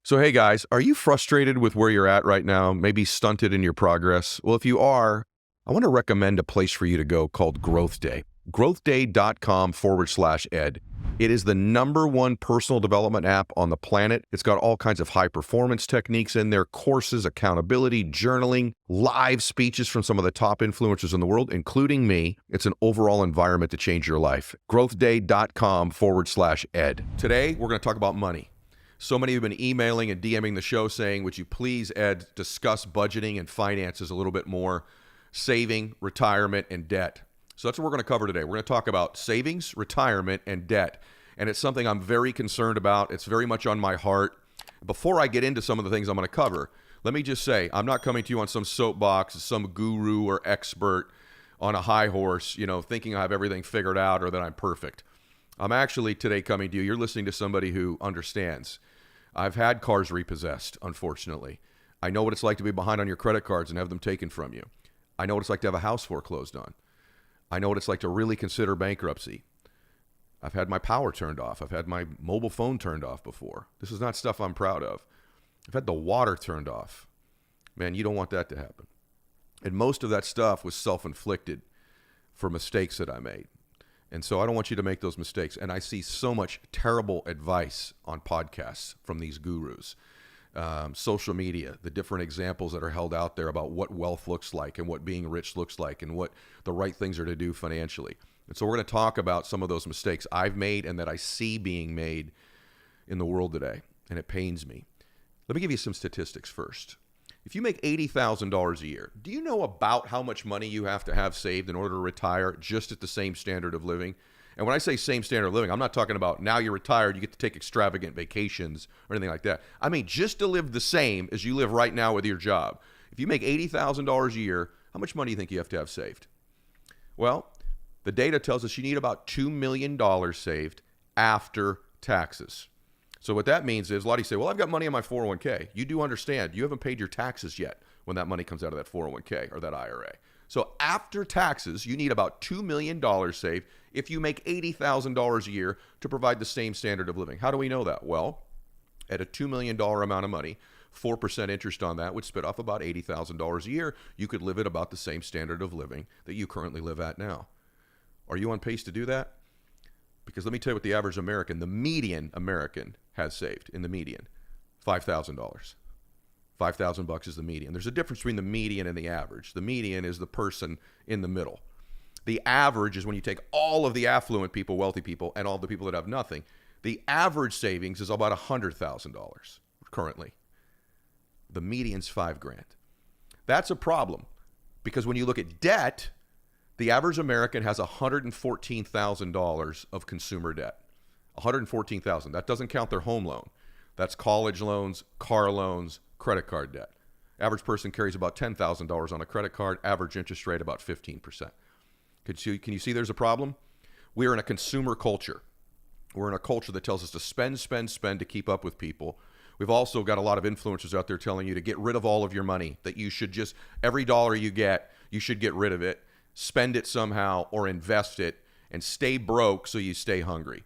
So, hey guys, are you frustrated with where you're at right now? Maybe stunted in your progress? Well, if you are, I want to recommend a place for you to go called Growth Day. growthday.com/ed. It is the #1 personal development app on the planet. It's got all kinds of high performance techniques in there, courses, accountability, journaling, live speeches from some of the top influencers in the world, including me. It's an overall environment to change your life. growthday.com/ed. Today, we're going to talk about money. So many have been emailing and DMing the show saying, would you please, Ed, discuss budgeting and finances a little bit more, saving, retirement, and debt. So that's what we're going to cover today. We're going to talk about savings, retirement, and debt. And it's something I'm very concerned about. It's very much on my heart. Before I get into some of the things I'm going to cover, let me just say, I'm not coming to you on some soapbox, some guru or expert on a high horse, thinking I have everything figured out or that I'm perfect. I'm actually today coming to you. You're listening to somebody who understands. I've had cars repossessed, unfortunately. I know what it's like to be behind on your credit cards and have them taken from you. I know what it's like to have a house foreclosed on. I know what it's like to really consider bankruptcy. I've had my power turned off. I've had my mobile phone turned off before. This is not stuff I'm proud of. I've had the water turned off. Man, you don't want that to happen. And most of that stuff was self-inflicted for mistakes that I made. And so I don't want you to make those mistakes. And I see so much terrible advice on podcasts from these gurus, social media, the different examples that are held out there about what wealth looks like and what being rich looks like and what the right things are to do financially. And so we're going to talk about some of those mistakes I've made and that I see being made in the world today. And it pains me. Let me give you some statistics first. If you make $80,000 a year, do you know about how much money you have to have saved in order to retire just at the same standard of living? And when I say same standard of living, I'm not talking about now you're retired, you get to take extravagant vacations or anything like that. I mean, just to live the same as you live right now with your job. If you make $80,000 a year, how much money do you think you have to have saved? Well, the data tells us you need about $2 million saved after taxes. So what that means is a lot of you say, well, I've got money in my 401k. You do understand you haven't paid your taxes yet when that money comes out of that 401k or that IRA. So after taxes, you need about $2 million saved if you make $80,000 a year to provide the same standard of living. How do we know that? Well, at a $2 million amount of money, 4% interest on that would spit off about $80,000 a year. You could live at about the same standard of living that you currently live at now. Are you on pace to do that? Because let me tell you what the average American, the median American, has saved in the median, $5,000. $5,000 is the median. There's a difference between the median and the average. The median is the person in the middle. The average is when you take all of the affluent people, wealthy people, and all the people that have nothing. The average savings is about $100,000 currently. The median's $5,000. That's a problem because when you look at debt, the average American has $114,000 of consumer debt. $114,000. That doesn't count their home loan. That's college loans, car loans, credit card debt. Average person carries about $10,000 on a credit card. Average interest rate about 15%. Can you see there's a problem? We're in a consumer culture. We're in a culture that tells us to spend to keep up with people. We've also got a lot of influencers out there telling you to get rid of all of your money, that you should just, every dollar you get, you should get rid of it, spend it somehow, or invest it, and stay broke so you stay hungry.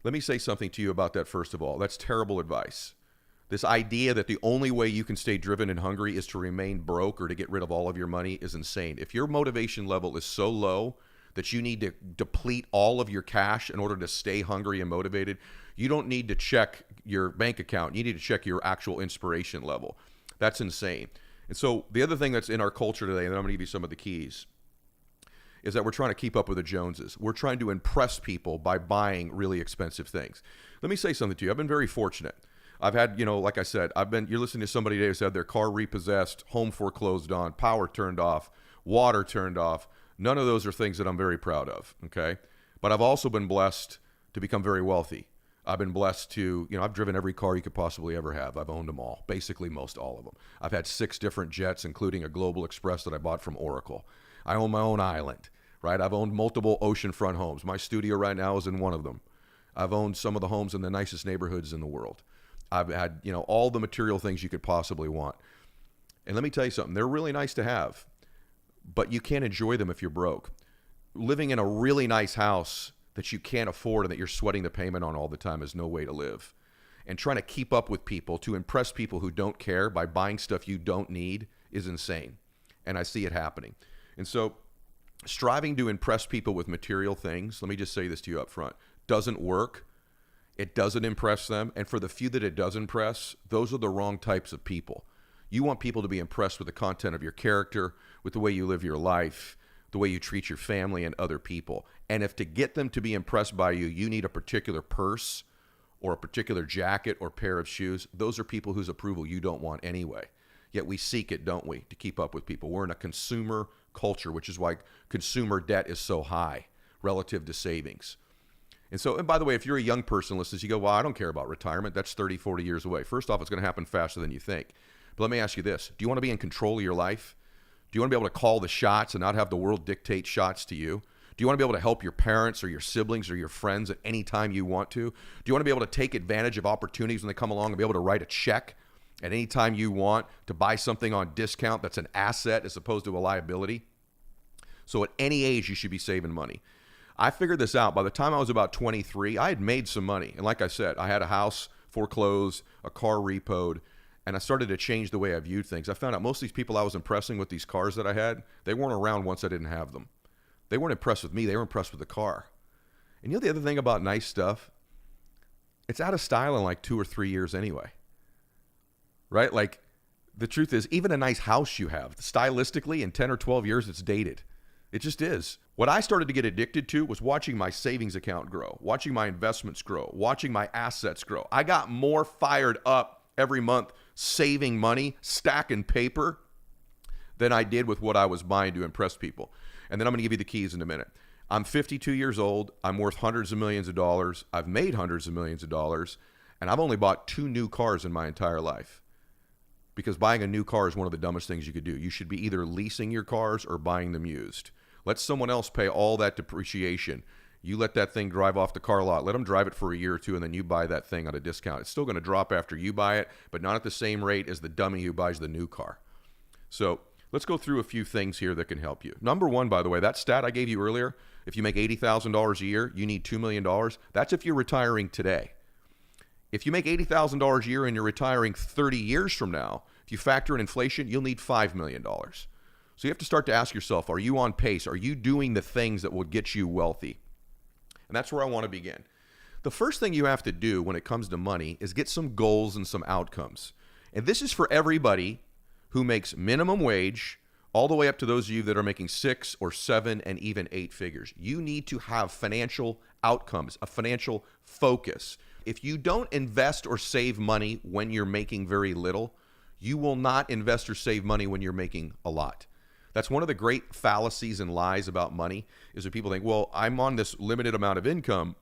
Let me say something to you about that first of all. That's terrible advice. This idea that the only way you can stay driven and hungry is to remain broke or to get rid of all of your money is insane. If your motivation level is so low that you need to deplete all of your cash in order to stay hungry and motivated, you don't need to check your bank account. You need to check your actual inspiration level. That's insane. And so the other thing that's in our culture today, and I'm going to give you some of the keys, is that we're trying to keep up with the Joneses. We're trying to impress people by buying really expensive things. Let me say something to you. I've been very fortunate. I've had, like I said, you're listening to somebody today who's had their car repossessed, home foreclosed on, power turned off, water turned off. None of those are things that I'm very proud of, okay? But I've also been blessed to become very wealthy. I've been blessed to, I've driven every car you could possibly ever have. I've owned them all, basically most all of them. I've had 6 different jets, including a Global Express that I bought from Oracle. I own my own island, right? I've owned multiple oceanfront homes. My studio right now is in one of them. I've owned some of the homes in the nicest neighborhoods in the world. I've had, all the material things you could possibly want. And let me tell you something, they're really nice to have, but you can't enjoy them if you're broke. Living in a really nice house that you can't afford and that you're sweating the payment on all the time is no way to live. and trying to keep up with people to impress people who don't care by buying stuff you don't need is insane. And I see it happening. And so striving to impress people with material things, let me just say this to you up front, doesn't work. It doesn't impress them. And for the few that it does impress, those are the wrong types of people. You want people to be impressed with the content of your character, with the way you live your life, the way you treat your family and other people. And if to get them to be impressed by you, you need a particular purse or a particular jacket or pair of shoes, those are people whose approval you don't want anyway. Yet we seek it, don't we, to keep up with people. We're in a consumer culture, which is why consumer debt is so high relative to savings. And by the way, if you're a young person listening, you go, well, I don't care about retirement. That's 30, 40 years away. First off, it's going to happen faster than you think. But let me ask you this. Do you want to be in control of your life? Do you want to be able to call the shots and not have the world dictate shots to you? Do you want to be able to help your parents or your siblings or your friends at any time you want to? Do you want to be able to take advantage of opportunities when they come along and be able to write a check at any time you want to buy something on discount that's an asset as opposed to a liability? So at any age, you should be saving money. I figured this out. By the time I was about 23, I had made some money. And like I said, I had a house foreclosed, a car repoed, and I started to change the way I viewed things. I found out most of these people I was impressing with these cars that I had, they weren't around once I didn't have them. They weren't impressed with me. They were impressed with the car. And you know the other thing about nice stuff? It's out of style in like 2 or 3 years anyway. Right? Like the truth is, even a nice house you have, stylistically, in 10 or 12 years, it's dated. It just is. What I started to get addicted to was watching my savings account grow, watching my investments grow, watching my assets grow. I got more fired up every month saving money, stacking paper, than I did with what I was buying to impress people. And then I'm going to give you the keys in a minute. I'm 52 years old. I'm worth hundreds of millions of dollars. I've made hundreds of millions of dollars. And I've only bought 2 new cars in my entire life. Because buying a new car is one of the dumbest things you could do. You should be either leasing your cars or buying them used. Let someone else pay all that depreciation. You let that thing drive off the car lot. Let them drive it for a year or two, and then you buy that thing at a discount. It's still going to drop after you buy it, but not at the same rate as the dummy who buys the new car. So let's go through a few things here that can help you. Number one, by the way, that stat I gave you earlier, if you make $80,000 a year, you need $2 million. That's if you're retiring today. If you make $80,000 a year and you're retiring 30 years from now, if you factor in inflation, you'll need $5 million. So you have to start to ask yourself, are you on pace? Are you doing the things that will get you wealthy? And that's where I want to begin. The first thing you have to do when it comes to money is get some goals and some outcomes. And this is for everybody who makes minimum wage, all the way up to those of you that are making 6 or 7 and even 8 figures. You need to have financial outcomes, a financial focus. If you don't invest or save money when you're making very little, you will not invest or save money when you're making a lot. That's one of the great fallacies and lies about money, is that people think, well, I'm on this limited amount of income,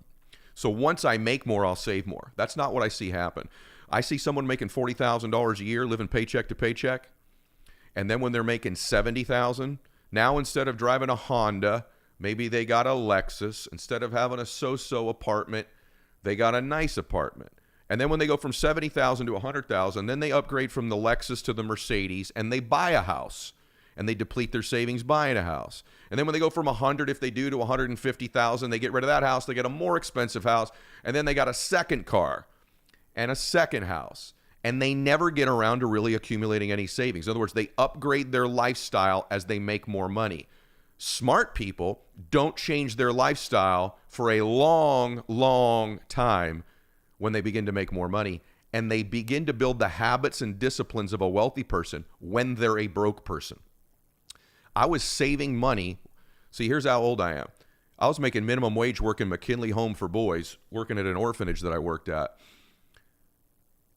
so once I make more, I'll save more. That's not what I see happen. I see someone making $40,000 a year, living paycheck to paycheck, and then when they're making $70,000, now instead of driving a Honda, maybe they got a Lexus. Instead of having a so-so apartment, they got a nice apartment. And then when they go from $70,000 to $100,000, then they upgrade from the Lexus to the Mercedes, and they buy a house. And they deplete their savings buying a house. And then when they go from 100, if they do, to 150,000, they get rid of that house, they get a more expensive house, and then they got a second car and a second house. And they never get around to really accumulating any savings. In other words, they upgrade their lifestyle as they make more money. Smart people don't change their lifestyle for a long, long time when they begin to make more money. And they begin to build the habits and disciplines of a wealthy person when they're a broke person. I was saving money. See, here's how old I am. I was making minimum wage working McKinley Home for Boys, working at an orphanage that I worked at.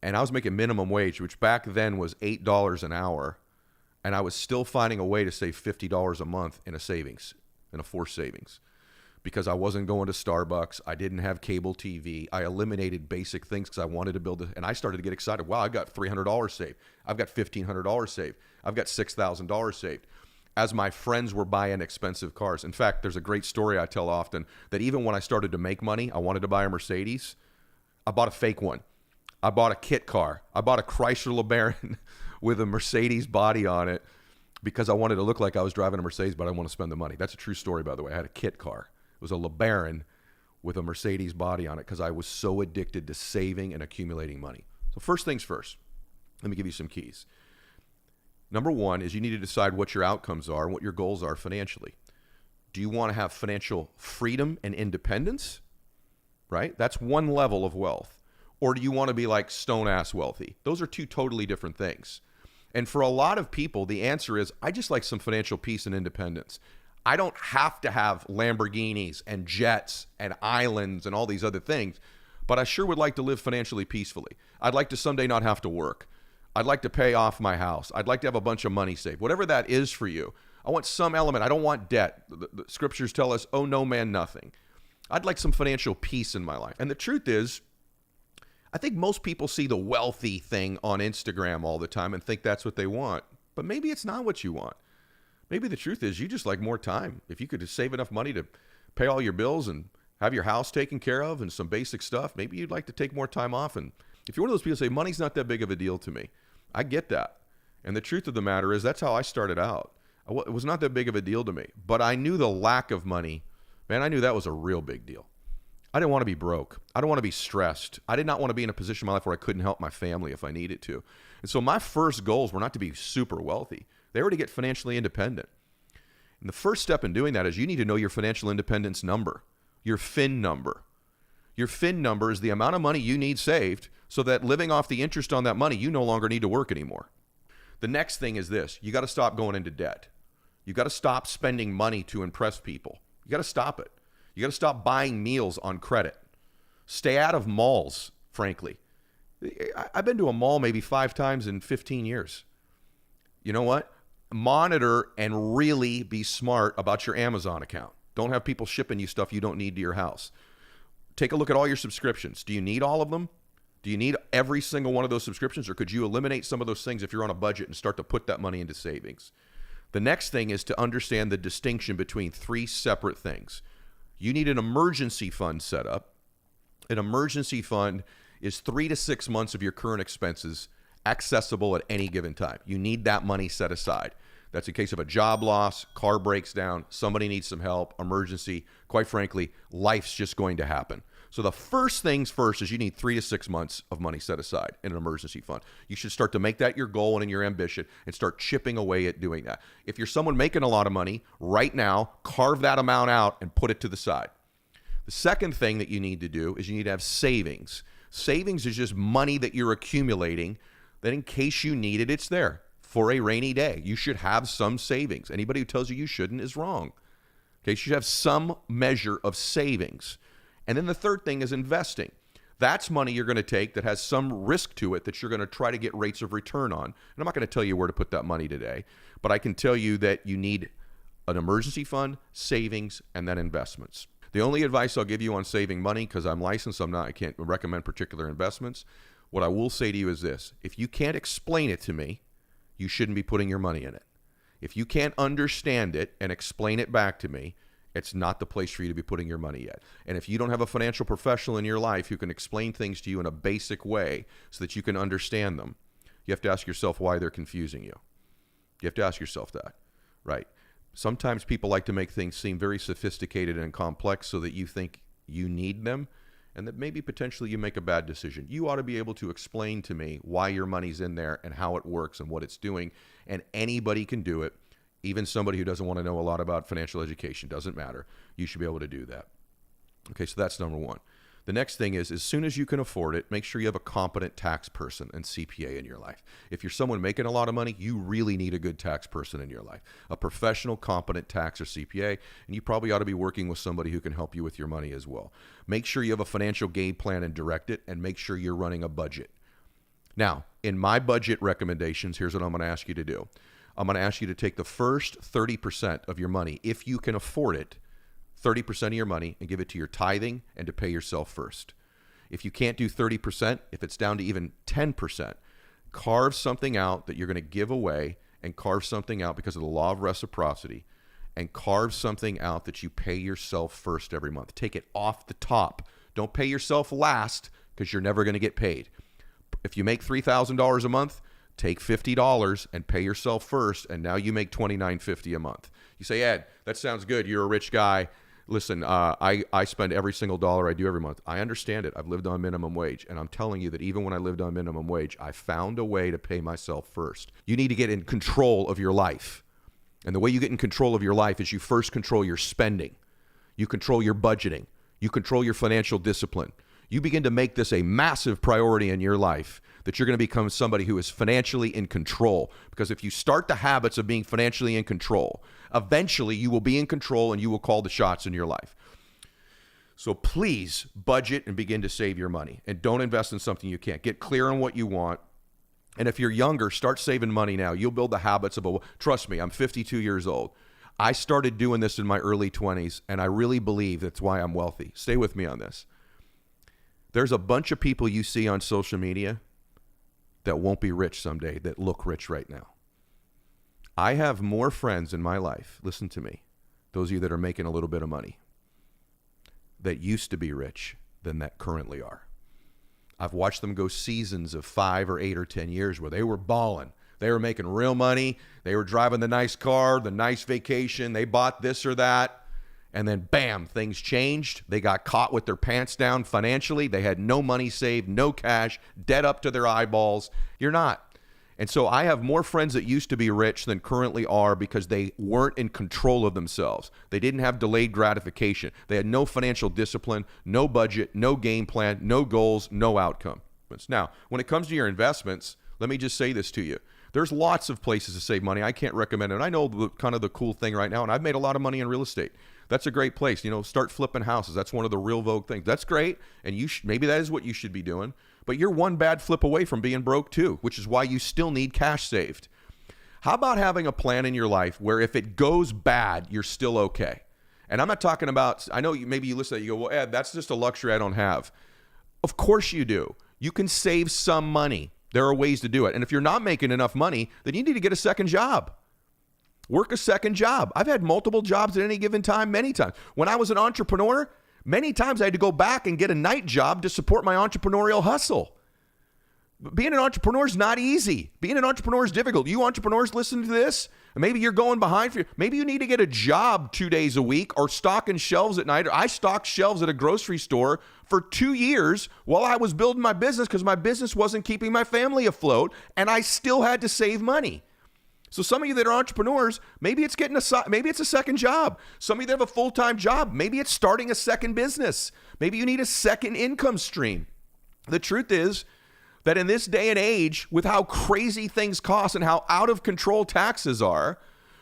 And I was making minimum wage, which back then was $8 an hour. And I was still finding a way to save $50 a month in a savings, in a forced savings. Because I wasn't going to Starbucks. I didn't have cable TV. I eliminated basic things because I wanted to build it. And I started to get excited. Wow, I've got $300 saved. I've got $1,500 saved. I've got $6,000 saved. As my friends were buying expensive cars. In fact, there's a great story I tell often that even when I started to make money, I wanted to buy a Mercedes. I bought a fake one. I bought a kit car. I bought a Chrysler LeBaron with a Mercedes body on it because I wanted to look like I was driving a Mercedes, but I didn't want to spend the money. That's a true story, by the way. I had a kit car. It was a LeBaron with a Mercedes body on it because I was so addicted to saving and accumulating money. So first things first, let me give you some keys. Number one is you need to decide what your outcomes are and what your goals are financially. Do you want to have financial freedom and independence? Right? That's one level of wealth. Or do you want to be like stone-ass wealthy? Those are two totally different things. And for a lot of people, the answer is, I just like some financial peace and independence. I don't have to have Lamborghinis and jets and islands and all these other things, but I sure would like to live financially peacefully. I'd like to someday not have to work. I'd like to pay off my house. I'd like to have a bunch of money saved. Whatever that is for you, I want some element. I don't want debt. The scriptures tell us, oh, no man, nothing. I'd like some financial peace in my life. And the truth is, I think most people see the wealthy thing on Instagram all the time and think that's what they want. But maybe it's not what you want. Maybe the truth is you just like more time. If you could just save enough money to pay all your bills and have your house taken care of and some basic stuff, maybe you'd like to take more time off. And if you're one of those people who say, money's not that big of a deal to me, I get that. And the truth of the matter is that's how I started out. It was not that big of a deal to me. But I knew the lack of money. Man, I knew that was a real big deal. I didn't want to be broke. I didn't want to be stressed. I did not want to be in a position in my life where I couldn't help my family if I needed to. And so my first goals were not to be super wealthy. They were to get financially independent. And the first step in doing that is you need to know your financial independence number, your FIN number. Your FIN number is the amount of money you need saved so that living off the interest on that money, you no longer need to work anymore. The next thing is this. You got to stop going into debt. You got to stop spending money to impress people. You got to stop it. You got to stop buying meals on credit. Stay out of malls, frankly. I've been to a mall maybe 5 times in 15 years. You know what? Monitor and really be smart about your Amazon account. Don't have people shipping you stuff you don't need to your house. Take a look at all your subscriptions. Do you need all of them? Do you need every single one of those subscriptions, or could you eliminate some of those things if you're on a budget and start to put that money into savings? The next thing is to understand the distinction between 3 separate things. You need an emergency fund set up. An emergency fund is 3 to 6 months of your current expenses accessible at any given time. You need that money set aside. That's in case of a job loss, car breaks down, somebody needs some help, emergency. Quite frankly, life's just going to happen. So the first things first is you need 3 to 6 months of money set aside in an emergency fund. You should start to make that your goal and your ambition and start chipping away at doing that. If you're someone making a lot of money right now, carve that amount out and put it to the side. The second thing that you need to do is you need to have savings. Savings is just money that you're accumulating that in case you need it, it's there for a rainy day. You should have some savings. Anybody who tells you you shouldn't is wrong. Okay, you should have some measure of savings. And then the third thing is investing. That's money you're going to take that has some risk to it that you're going to try to get rates of return on. And I'm not going to tell you where to put that money today, but I can tell you that you need an emergency fund, savings, and then investments. The only advice I'll give you on saving money, because I'm licensed, I can't recommend particular investments. What I will say to you is this. If you can't explain it to me, you shouldn't be putting your money in it. If you can't understand it and explain it back to me, it's not the place for you to be putting your money yet. And if you don't have a financial professional in your life who can explain things to you in a basic way so that you can understand them, you have to ask yourself why they're confusing you. You have to ask yourself that, right? Sometimes people like to make things seem very sophisticated and complex so that you think you need them and that maybe potentially you make a bad decision. You ought to be able to explain to me why your money's in there and how it works and what it's doing. And anybody can do it. Even somebody who doesn't want to know a lot about financial education, doesn't matter. You should be able to do that. Okay, so that's number one. The next thing is, as soon as you can afford it, make sure you have a competent tax person and CPA in your life. If you're someone making a lot of money, you really need a good tax person in your life, a professional, competent tax or CPA, and you probably ought to be working with somebody who can help you with your money as well. Make sure you have a financial game plan and direct it, and make sure you're running a budget. Now, in my budget recommendations, here's what I'm going to ask you to do. I'm going to ask you to take the first 30% of your money, if you can afford it, 30% of your money, and give it to your tithing and to pay yourself first. If you can't do 30%, if it's down to even 10%, carve something out that you're going to give away, and carve something out because of the law of reciprocity, and carve something out that you pay yourself first every month. Take it off the top. Don't pay yourself last because you're never going to get paid. If you make $3,000 a month, take $50 and pay yourself first, and now you make $29.50 a month. You say, Ed, that sounds good. You're a rich guy. Listen, I spend every single dollar I do every month. I understand it. I've lived on minimum wage. And I'm telling you that even when I lived on minimum wage, I found a way to pay myself first. You need to get in control of your life. And the way you get in control of your life is you first control your spending. You control your budgeting. You control your financial discipline. You begin to make this a massive priority in your life, that you're going to become somebody who is financially in control. Because if you start the habits of being financially in control, eventually you will be in control and you will call the shots in your life. So please budget and begin to save your money, and don't invest in something you can't. Get clear on what you want. And if you're younger, start saving money now. You'll build the habits of trust me, I'm 52 years old. I started doing this in my early 20s, and I really believe that's why I'm wealthy. Stay with me on this. There's a bunch of people you see on social media that won't be rich someday, that look rich right now. I have more friends in my life, listen to me, those of you that are making a little bit of money, that used to be rich than that currently are. I've watched them go seasons of 5 or 8 or 10 years where they were balling. They were making real money. They were driving the nice car, the nice vacation. They bought this or that. And then, bam, things changed. They got caught with their pants down financially. They had no money saved, no cash, debt up to their eyeballs. You're not. And so I have more friends that used to be rich than currently are because they weren't in control of themselves. They didn't have delayed gratification. They had no financial discipline, no budget, no game plan, no goals, no outcome. Now, when it comes to your investments, let me just say this to you. There's lots of places to save money. I can't recommend it. And I know kind of the cool thing right now, and I've made a lot of money in real estate. That's a great place. Start flipping houses. That's one of the real vogue things. That's great. And maybe that is what you should be doing. But you're one bad flip away from being broke too, which is why you still need cash saved. How about having a plan in your life where if it goes bad, you're still okay? And I'm not talking about, I know maybe you listen to that, you go, well, Ed, that's just a luxury I don't have. Of course you do. You can save some money. There are ways to do it. And if you're not making enough money, then you need to get a second job. Work a second job. I've had multiple jobs at any given time, many times. When I was an entrepreneur, many times I had to go back and get a night job to support my entrepreneurial hustle. Being an entrepreneur is not easy. Being an entrepreneur is difficult. You entrepreneurs listen to this, and maybe you're going behind. Maybe you need to get a job 2 days a week or stocking shelves at night. I stocked shelves at a grocery store for 2 years while I was building my business because my business wasn't keeping my family afloat, and I still had to save money. So some of you that are entrepreneurs, maybe it's maybe it's a second job. Some of you that have a full-time job, maybe it's starting a second business. Maybe you need a second income stream. The truth is that in this day and age, with how crazy things cost and how out of control taxes are,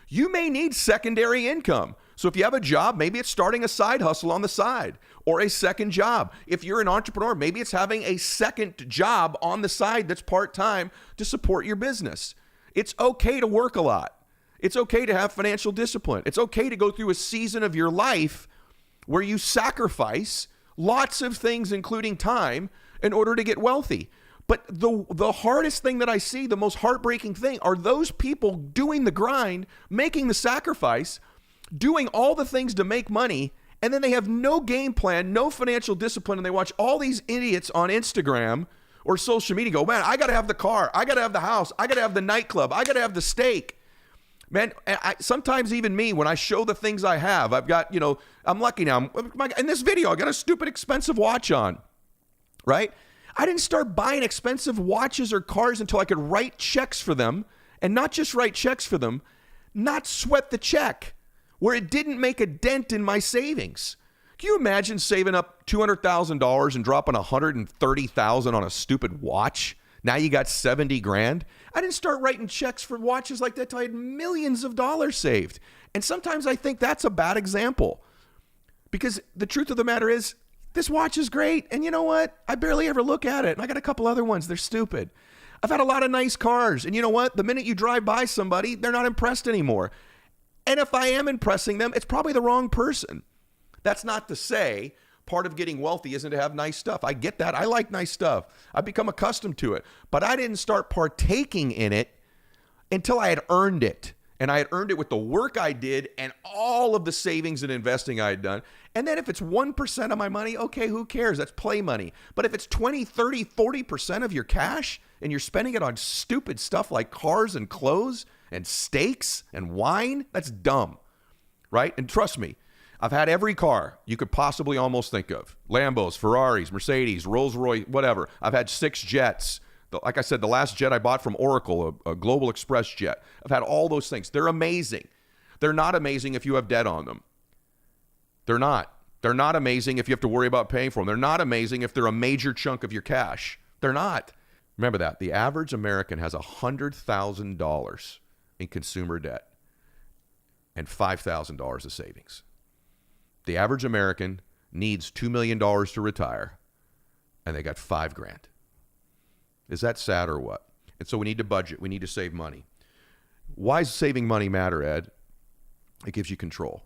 you may need secondary income. So if you have a job, maybe it's starting a side hustle on the side or a second job. If you're an entrepreneur, maybe it's having a second job on the side that's part-time to support your business. It's okay to work a lot. It's okay to have financial discipline. It's okay to go through a season of your life where you sacrifice lots of things, including time, in order to get wealthy. But the hardest thing that I see, the most heartbreaking thing, are those people doing the grind, making the sacrifice, doing all the things to make money, and then they have no game plan, no financial discipline, and they watch all these idiots on Instagram or social media go, man, I got to have the car. I got to have the house. I got to have the nightclub. I got to have the steak. Man, sometimes even me, when I show the things I have, I've got, I'm lucky now. In this video, I got a stupid expensive watch on, right? I didn't start buying expensive watches or cars until I could write checks for them, and not just write checks for them, not sweat the check, where it didn't make a dent in my savings. Can you imagine saving up $200,000 and dropping $130,000 on a stupid watch? Now you got 70 grand. I didn't start writing checks for watches like that till I had millions of dollars saved. And sometimes I think that's a bad example, because the truth of the matter is this watch is great. And you know what? I barely ever look at it. And I got a couple other ones. They're stupid. I've had a lot of nice cars. And you know what? The minute you drive by somebody, they're not impressed anymore. And if I am impressing them, it's probably the wrong person. That's not to say part of getting wealthy isn't to have nice stuff. I get that. I like nice stuff. I've become accustomed to it. But I didn't start partaking in it until I had earned it. And I had earned it with the work I did and all of the savings and investing I had done. And then if it's 1% of my money, okay, who cares? That's play money. But if it's 20, 30, 40% of your cash and you're spending it on stupid stuff like cars and clothes and steaks and wine, that's dumb, right? And trust me, I've had every car you could possibly almost think of. Lambos, Ferraris, Mercedes, Rolls-Royce, whatever. I've had 6 jets. Like I said, the last jet I bought from Oracle, a Global Express jet. I've had all those things. They're amazing. They're not amazing if you have debt on them. They're not. They're not amazing if you have to worry about paying for them. They're not amazing if they're a major chunk of your cash. They're not. Remember that. The average American has $100,000 in consumer debt and $5,000 of savings. The average American needs $2 million to retire, and they got $5,000. Is that sad or what? And so we need to budget. We need to save money. Why does saving money matter, Ed? It gives you control.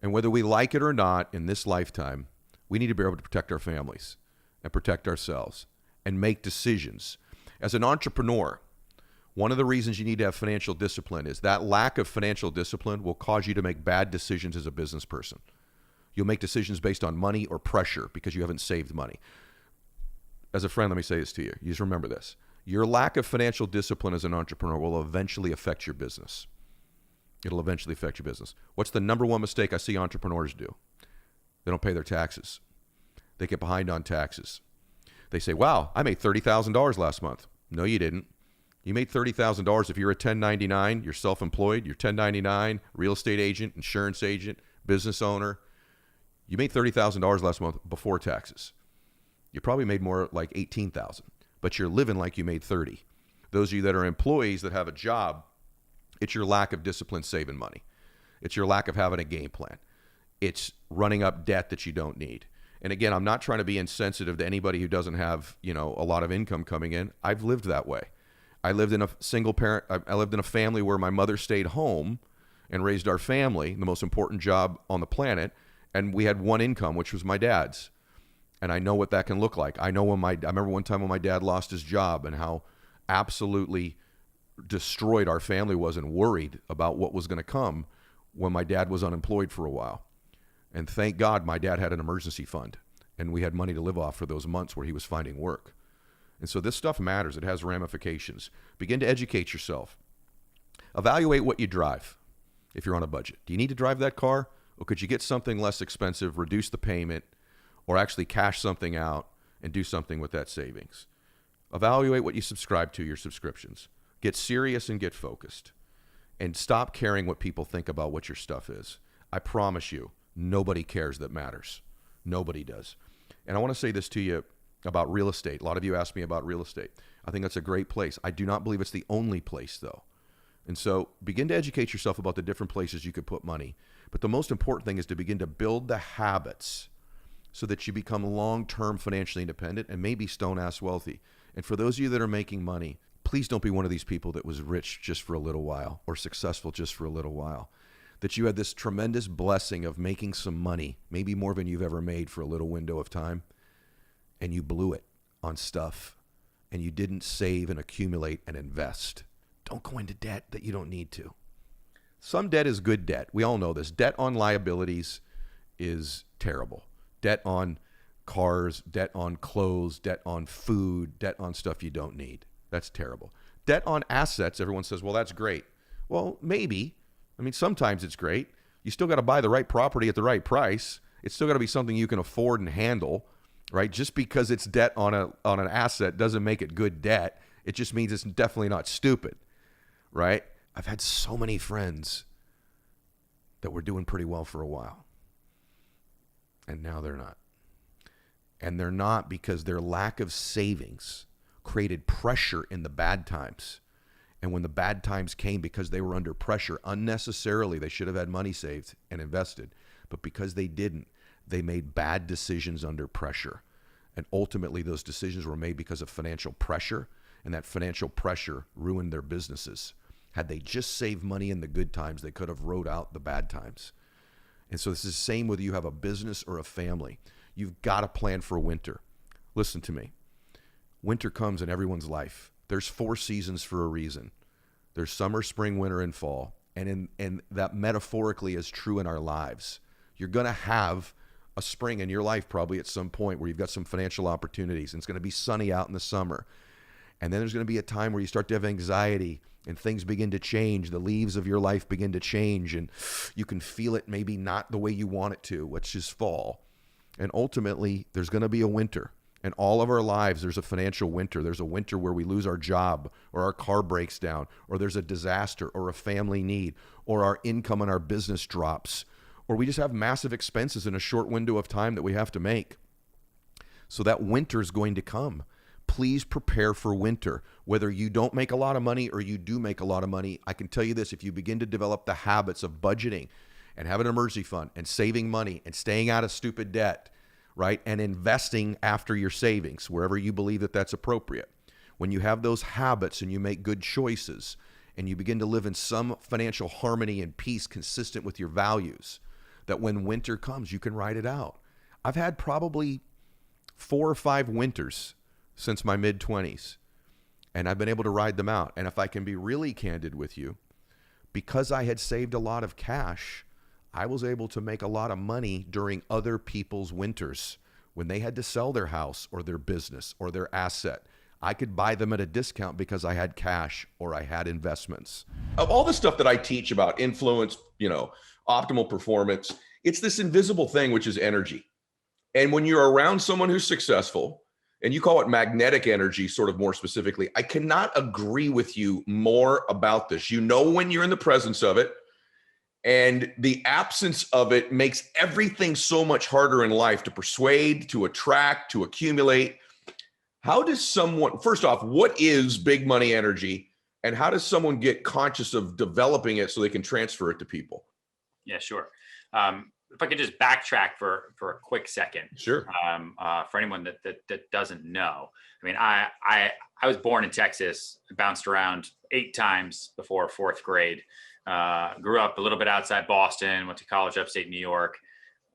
And whether we like it or not in this lifetime, we need to be able to protect our families and protect ourselves and make decisions. As an entrepreneur, one of the reasons you need to have financial discipline is that lack of financial discipline will cause you to make bad decisions as a business person. You'll make decisions based on money or pressure because you haven't saved money. As a friend, let me say this to you. You just remember this. Your lack of financial discipline as an entrepreneur will eventually affect your business. It'll eventually affect your business. What's the number one mistake I see entrepreneurs do? They don't pay their taxes. They get behind on taxes. They say, wow, I made $30,000 last month. No, you didn't. You made $30,000 if you're a 1099, you're self-employed, you're 1099, real estate agent, insurance agent, business owner. You made $30,000 last month before taxes. You probably made more like $18,000, but you're living like you made 30. Those of you that are employees that have a job, it's your lack of discipline saving money. It's your lack of having a game plan. It's running up debt that you don't need. And again, I'm not trying to be insensitive to anybody who doesn't have, a lot of income coming in. I've lived that way. I lived in a single parent. I lived in a family where my mother stayed home and raised our family, the most important job on the planet. And we had one income, which was my dad's. And I know what that can look like. I remember one time when my dad lost his job and how absolutely destroyed our family was and worried about what was going to come when my dad was unemployed for a while. And thank God my dad had an emergency fund and we had money to live off for those months where he was finding work. And so this stuff matters. It has ramifications. Begin to educate yourself. Evaluate what you drive if you're on a budget. Do you need to drive that car? Or could you get something less expensive, reduce the payment, or actually cash something out and do something with that savings? Evaluate what you subscribe to, your subscriptions. Get serious and get focused. And stop caring what people think about what your stuff is. I promise you, nobody cares that matters. Nobody does. And I want to say this to you about real estate. A lot of you ask me about real estate. I think that's a great place. I do not believe it's the only place, though. And so begin to educate yourself about the different places you could put money. But the most important thing is to begin to build the habits so that you become long-term financially independent and maybe stone-ass wealthy. And for those of you that are making money, please don't be one of these people that was rich just for a little while or successful just for a little while. That you had this tremendous blessing of making some money, maybe more than you've ever made for a little window of time, and you blew it on stuff, and you didn't save and accumulate and invest. Don't go into debt that you don't need to. Some debt is good debt. We all know this. Debt on liabilities is terrible. Debt on cars, debt on clothes, debt on food, debt on stuff you don't need. That's terrible. Debt on assets, everyone says, well, that's great. Well, maybe. I mean, sometimes it's great. You still got to buy the right property at the right price. It's still got to be something you can afford and handle, right? Just because it's debt on an asset doesn't make it good debt. It just means it's definitely not stupid, right? I've had so many friends that were doing pretty well for a while, and now they're not. And they're not because their lack of savings created pressure in the bad times. And when the bad times came, because they were under pressure unnecessarily, they should have had money saved and invested. But because they didn't, they made bad decisions under pressure. And ultimately, those decisions were made because of financial pressure, and that financial pressure ruined their businesses. Had they just saved money in the good times, they could have rode out the bad times. And so this is the same whether you have a business or a family. You've got to plan for winter. Listen to me. Winter comes in everyone's life. There's 4 seasons for a reason. There's summer, spring, winter, and fall. And that metaphorically is true in our lives. You're going to have a spring in your life probably at some point where you've got some financial opportunities, and it's going to be sunny out in the summer. And then there's going to be a time where you start to have anxiety and things begin to change. The leaves of your life begin to change, and you can feel it maybe not the way you want it to, which is fall. And ultimately, there's going to be a winter. In all of our lives, there's a financial winter. There's a winter where we lose our job, or our car breaks down, or there's a disaster, or a family need, or our income in our business drops, or we just have massive expenses in a short window of time that we have to make. So that winter is going to come. Please prepare for winter. Whether you don't make a lot of money or you do make a lot of money, I can tell you this: if you begin to develop the habits of budgeting and have an emergency fund and saving money and staying out of stupid debt, right, and investing after your savings, wherever you believe that that's appropriate. When you have those habits and you make good choices and you begin to live in some financial harmony and peace consistent with your values, that when winter comes, you can ride it out. I've had probably 4 or 5 winters since my mid-20s, and I've been able to ride them out. And if I can be really candid with you, because I had saved a lot of cash, I was able to make a lot of money during other people's winters when they had to sell their house or their business or their asset. I could buy them at a discount because I had cash or I had investments. Of all the stuff that I teach about influence, optimal performance, it's this invisible thing, which is energy. And when you're around someone who's successful, and you call it magnetic energy, sort of more specifically, I cannot agree with you more about this. When you're in the presence of it, and the absence of it makes everything so much harder in life to persuade, to attract, to accumulate. How does someone, first off, what is big money energy? And how does someone get conscious of developing it so they can transfer it to people? Yeah, sure. If I could just backtrack for a quick second. Sure. For anyone that doesn't know, I mean, I was born in Texas, bounced around 8 times before 4th grade. Grew up a little bit outside Boston, went to college upstate New York.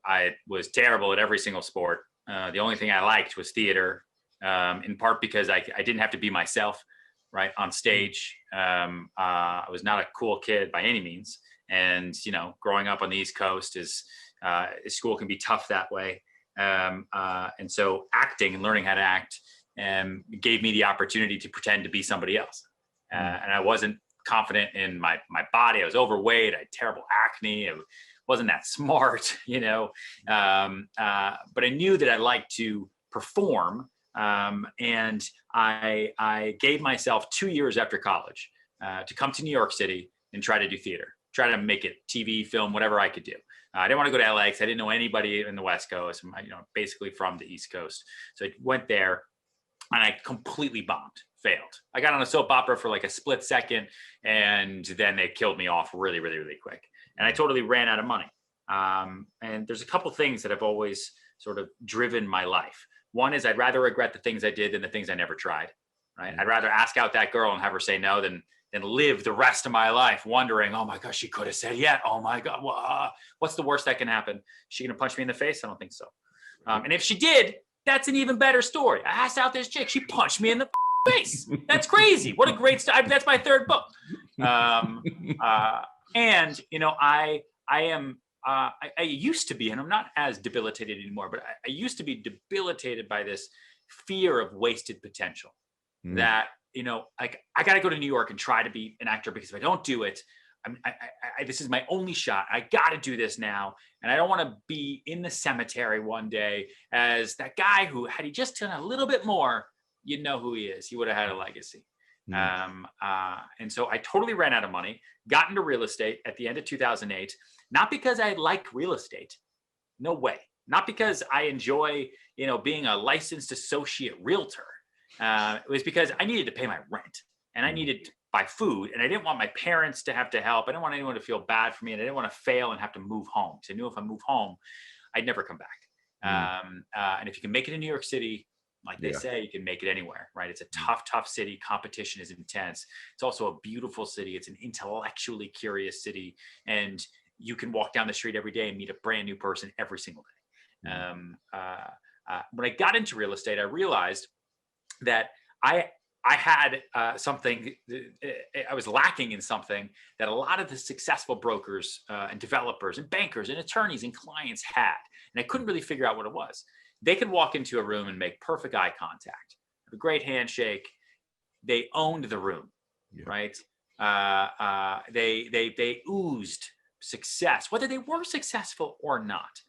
I was terrible at every single sport. The only thing I liked was theater, in part because I didn't have to be myself, right, on stage. I was not a cool kid by any means. And, growing up on the East Coast school can be tough that way. And so acting and learning how to act gave me the opportunity to pretend to be somebody else. And I wasn't confident in my body. I was overweight. I had terrible acne. I wasn't that smart, but I knew that I liked to perform. And I gave myself 2 years after college to come to New York City and try to do theater, try to make it TV, film, whatever I could do. I didn't want to go to LA because I didn't know anybody in the West Coast. I'm, basically from the East Coast. So I went there and I completely bombed. Failed. I got on a soap opera for like a split second, and then they killed me off really, really, really quick. And I totally ran out of money. And there's a couple things that have always sort of driven my life. One is I'd rather regret the things I did than the things I never tried. Right? I'd rather ask out that girl and have her say no than live the rest of my life wondering, oh my gosh, she could have said yeah. Oh my God, what's the worst that can happen? Is she gonna punch me in the face? I don't think so. And if she did, that's an even better story. I asked out this chick, she punched me in the face. That's crazy. What a great story. That's my 3rd book. And I used to be, and I'm not as debilitated anymore, but I used to be debilitated by this fear of wasted potential. That, I got to go to New York and try to be an actor, because if I don't do it, this is my only shot. I got to do this now. And I don't want to be in the cemetery one day as that guy who, had he just done a little bit more, you'd know who he is. He would have had a legacy. And so I totally ran out of money, got into real estate at the end of 2008, not because I like real estate. No way. Not because I enjoy, being a licensed associate realtor. It was because I needed to pay my rent and I needed to buy food, and I didn't want my parents to have to help. I didn't want anyone to feel bad for me, and I didn't want to fail and have to move home. So I knew if I moved home, I'd never come back. And if you can make it in New York City, like they say, you can make it anywhere, right? It's a tough city. Competition is intense. It's also a beautiful city. It's an intellectually curious city. And you can walk down the street every day and meet a brand new person every single day. When I got into real estate, I realized that I had something, I was lacking in something that a lot of the successful brokers and developers and bankers and attorneys and clients had. And I couldn't really figure out what it was. They could walk into a room and make perfect eye contact, have a great handshake. They owned the room, right? They oozed success, whether they were successful or not.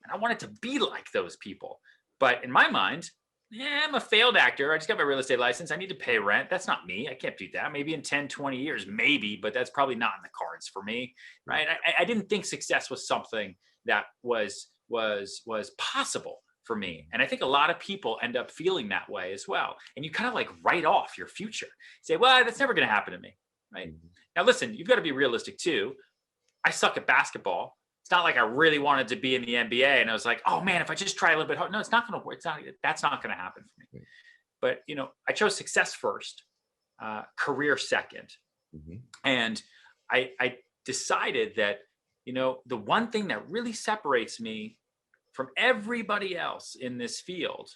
And I wanted to be like those people. But in my mind, yeah, I'm a failed actor. I just got my real estate license. I need to pay rent. That's not me. I can't do that. Maybe in 10, 20 years, maybe, but that's probably not in the cards for me. Right. I didn't think success was something that was possible for me. And I think a lot of people end up feeling that way as well. And you kind of like write off your future. Say, well, that's never going to happen to me. Right. Now, listen, you've got to be realistic too. I suck at basketball. It's not like I really wanted to be in the NBA and I was like, oh man, if I just try a little bit hard, no, it's not going to work. That's not going to happen for me. But, I chose success first, career second. And I decided that, the one thing that really separates me from everybody else in this field,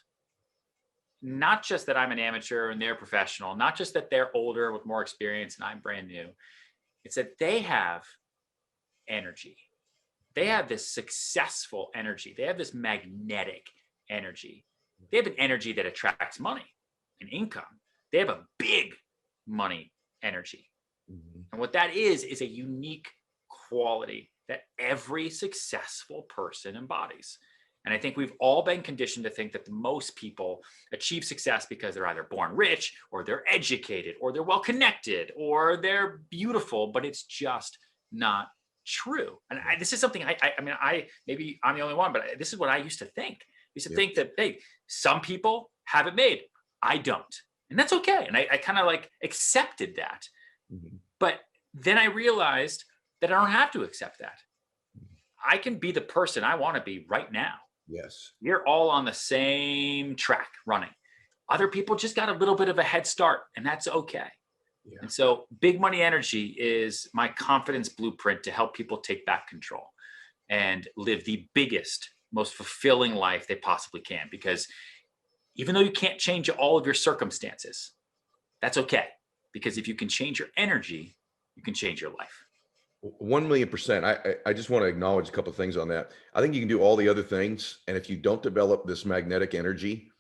not just that I'm an amateur and they're professional, not just that they're older with more experience and I'm brand new, it's that they have energy. They have this successful energy. They have this magnetic energy. They have an energy that attracts money and income. They have a big money energy. And what that is a unique quality that every successful person embodies. And I think we've all been conditioned to think that the most people achieve success because they're either born rich or they're educated or they're well connected or they're beautiful, but it's just not true. And this is something maybe I'm the only one, but this is what I used to think. I used to think that, hey, some people have it made. I don't. And that's okay. And I kind of like accepted that. But then I realized that I don't have to accept that. I can be the person I want to be right now. Yes. You're all on the same track running. Other people just got a little bit of a head start, and that's okay. Yeah. And so big money energy is my confidence blueprint to help people take back control and live the biggest, most fulfilling life they possibly can. Because even though you can't change all of your circumstances, that's okay. Because if you can change your energy, you can change your life. 1,000,000%. I just want to acknowledge a couple of things on that. I think you can do all the other things. And if you don't develop this magnetic energy,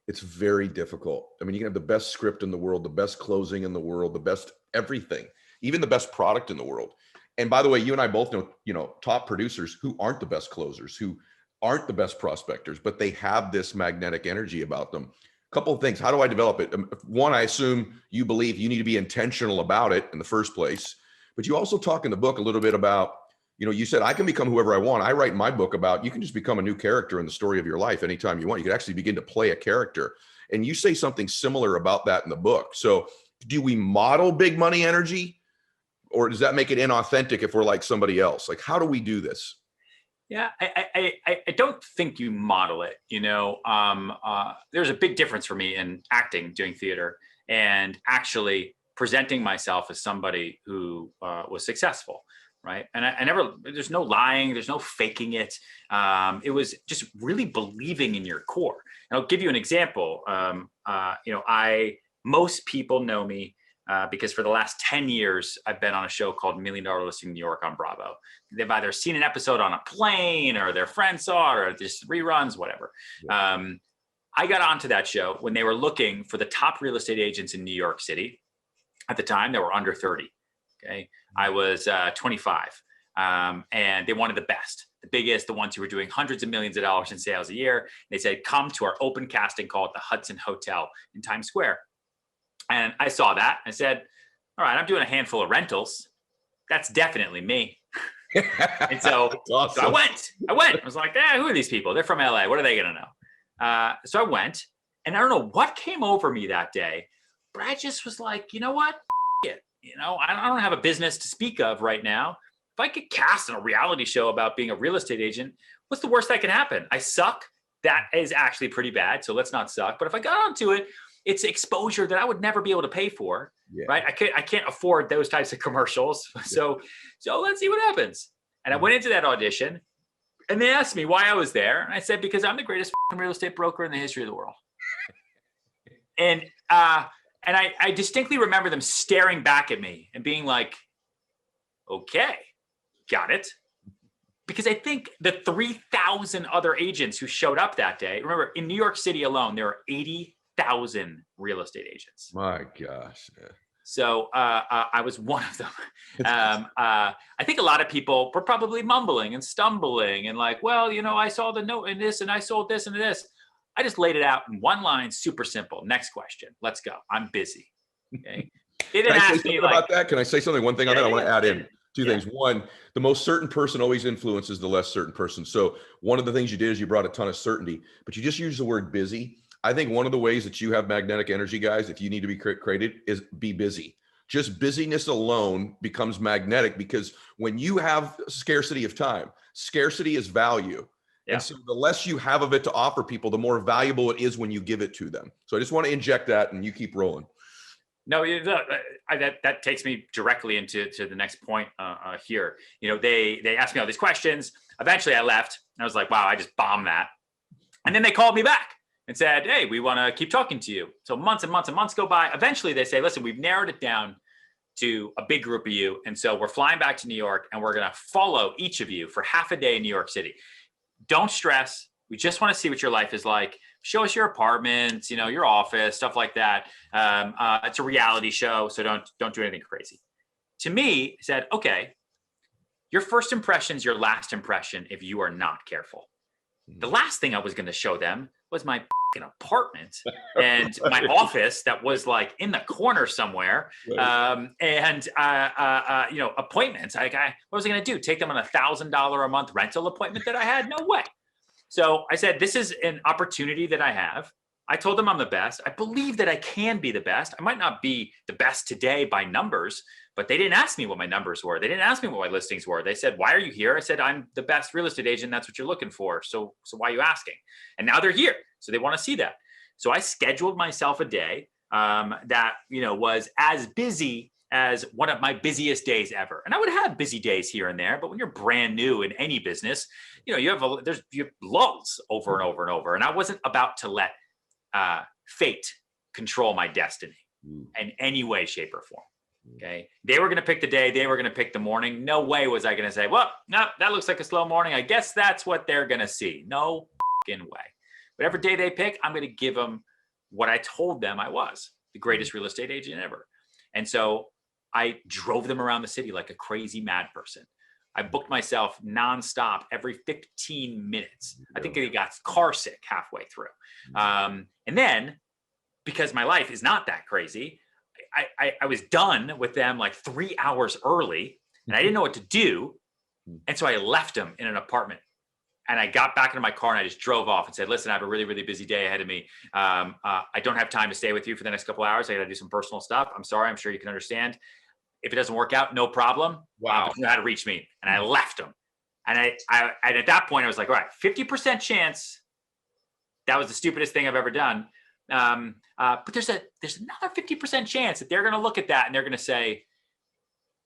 it's very difficult. I mean, you can have the best script in the world, the best closing in the world, the best everything, even the best product in the world. And by the way, you and I both know, top producers who aren't the best closers, who aren't the best prospectors, but they have this magnetic energy about them. A couple of things. How do I develop it? One, I assume you believe you need to be intentional about it in the first place. But you also talk in the book a little bit about, you said, I can become whoever I want. I write my book about, you can just become a new character in the story of your life anytime you want. You could actually begin to play a character. And you say something similar about that in the book. So do we model big money energy, or does that make it inauthentic if we're like somebody else? Like, how do we do this? Yeah, I don't think you model it. There's a big difference for me in acting, doing theater, and actually presenting myself as somebody who was successful, right? And I never, there's no lying, there's no faking it. It was just really believing in your core. And I'll give you an example. Most people know me because for the last 10 years, I've been on a show called $1 Million Listing New York on Bravo. They've either seen an episode on a plane or their friends saw it or just reruns, whatever. Yeah. I got onto that show when they were looking for the top real estate agents in New York City. At the time, they were under 30. Okay. I was 25. And they wanted the best, the biggest, the ones who were doing hundreds of millions of dollars in sales a year. They said, come to our open casting call at the Hudson Hotel in Times Square. And I saw that. I said, all right, I'm doing a handful of rentals. That's definitely me. And so, awesome. So I went. I was like, who are these people? They're from LA. What are they going to know? So I went, and I don't know what came over me that day, but I just was like, you know what? It. I don't have a business to speak of right now. If I get cast in a reality show about being a real estate agent, what's the worst that can happen? I suck. That is actually pretty bad. So let's not suck. But if I got onto it, it's exposure that I would never be able to pay for, right? I can't afford those types of commercials. So let's see what happens. And I went into that audition, and they asked me why I was there. And I said, because I'm the greatest real estate broker in the history of the world. And I distinctly remember them staring back at me and being like, okay, got it. Because I think the 3,000 other agents who showed up that day, remember, in New York City alone, there are 80,000 real estate agents. My gosh. Yeah. So I was one of them. I think a lot of people were probably mumbling and stumbling and like, well, I saw the note in this and I sold this and this. I just laid it out in one line, super simple. Next question. Let's go. I'm busy. Okay. They didn't Can I say ask me something about that? Can I say something? One thing on that, I want to add in two Yeah. things. One, the most certain person always influences the less certain person. So one of the things you did is you brought a ton of certainty, but you just used the word busy. I think one of the ways that you have magnetic energy, guys, if you need to be created, is be busy. Just busyness alone becomes magnetic, because when you have scarcity of time, scarcity is value. Yeah. And so the less you have of it to offer people, the more valuable it is when you give it to them. So I just want to inject that, and you keep rolling. No, that takes me directly into the next point here. They asked me all these questions. Eventually, I left. And I was like, wow, I just bombed that. And then they called me back and said, hey, we want to keep talking to you. So months and months and months go by. Eventually, they say, listen, we've narrowed it down to a big group of you. And so we're flying back to New York, and we're going to follow each of you for half a day in New York City. Don't stress. We just want to see what your life is like. Show us your apartment, your office, stuff like that. It's a reality show, so don't do anything crazy. To me, I said, okay, your first impression is your last impression if you are not careful. The last thing I was going to show them was my apartment and my office that was like in the corner somewhere, and appointments. What was I going to do? Take them on $1,000 a month rental appointment that I had? No way. So I said, this is an opportunity that I have. I told them I'm the best. I believe that I can be the best. I might not be the best today by numbers, but they didn't ask me what my numbers were. They didn't ask me what my listings were. They said, why are you here? I said, I'm the best real estate agent. That's what you're looking for. So why are you asking? And now they're here. So they want to see that. So I scheduled myself a day that, was as busy as one of my busiest days ever. And I would have busy days here and there, but when you're brand new in any business, you have lulls over and over and over. And I wasn't about to let fate control my destiny in any way, shape, or form. Okay. They were going to pick the day. They were going to pick the morning. No way was I going to say, well, no, that looks like a slow morning. I guess that's what they're going to see. No fucking way. Whatever day they pick, I'm going to give them what I told them I was, the greatest real estate agent ever. And so I drove them around the city like a crazy mad person. I booked myself nonstop every 15 minutes. I think I got car sick halfway through. And then, because my life is not that crazy, I was done with them like 3 hours early, and I didn't know what to do. And so I left them in an apartment, and I got back into my car, and I just drove off and said, listen, I have a really, really busy day ahead of me. I don't have time to stay with you for the next couple of hours. I got to do some personal stuff. I'm sorry. I'm sure you can understand. If it doesn't work out, no problem. Wow. But you know how to reach me. And I left them. And I at that point, I was like, all right, 50% chance that was the stupidest thing I've ever done. But there's another 50% chance that they're going to look at that and they're going to say,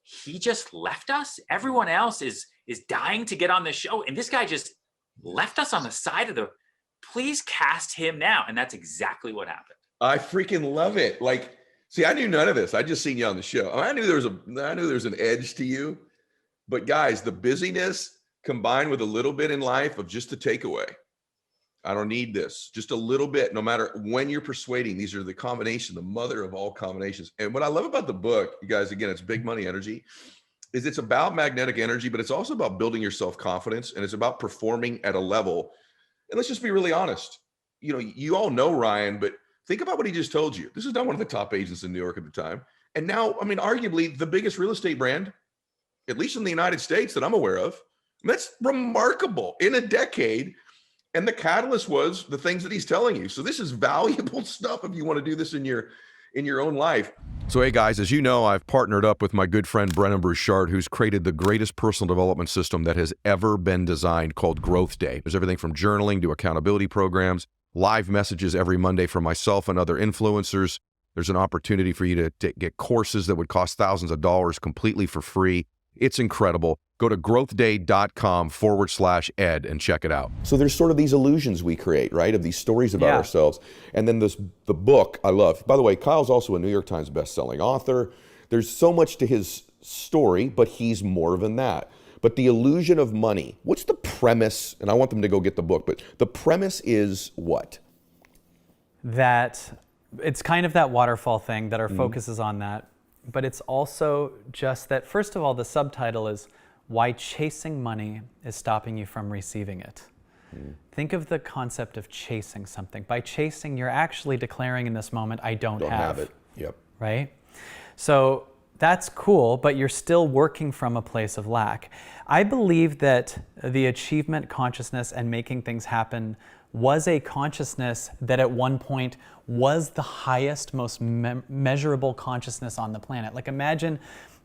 he just left us. Everyone else is dying to get on this show, and this guy just left us on the side of please cast him now. And that's exactly what happened. I freaking love it. Like, see, I knew none of this. I just seen you on the show. I knew there was an edge to you, but guys, the busyness combined with a little bit in life of just the takeaway. I don't need this. Just a little bit, no matter when you're persuading. These are the combination, the mother of all combinations. And what I love about the book, you guys, again, it's Big Money Energy, is it's about magnetic energy, but it's also about building your self-confidence, and it's about performing at a level. And let's just be really honest. You all know Ryan, but think about what he just told you. This is not one of the top agents in New York at the time. And now, arguably the biggest real estate brand, at least in the United States that I'm aware of. That's remarkable in a decade. And the catalyst was the things that he's telling you. So this is valuable stuff if you want to do this in your own life. So, hey guys, as you know, I've partnered up with my good friend Brennan Bouchard, who's created the greatest personal development system that has ever been designed, called Growth Day. There's everything from journaling to accountability programs, live messages every Monday from myself and other influencers. There's an opportunity for you to get courses that would cost thousands of dollars completely for free. It's incredible. Go to growthday.com/ed and check it out. So there's sort of these illusions we create, right? Of these stories about ourselves. And then the book I love. By the way, Kyle's also a New York Times bestselling author. There's so much to his story, but he's more than that. But the illusion of money, what's the premise? And I want them to go get the book, but the premise is what? That it's kind of that waterfall thing, that our focus is on that. but it's also just that, first of all, the subtitle is Why Chasing Money is Stopping You from Receiving It. Think of the concept of chasing something. By chasing, you're actually declaring in this moment, I don't have it. Yep. Right? So that's cool, but you're still working from a place of lack. I believe that the achievement consciousness and making things happen was a consciousness that at one point was the highest, most measurable consciousness on the planet. Like imagine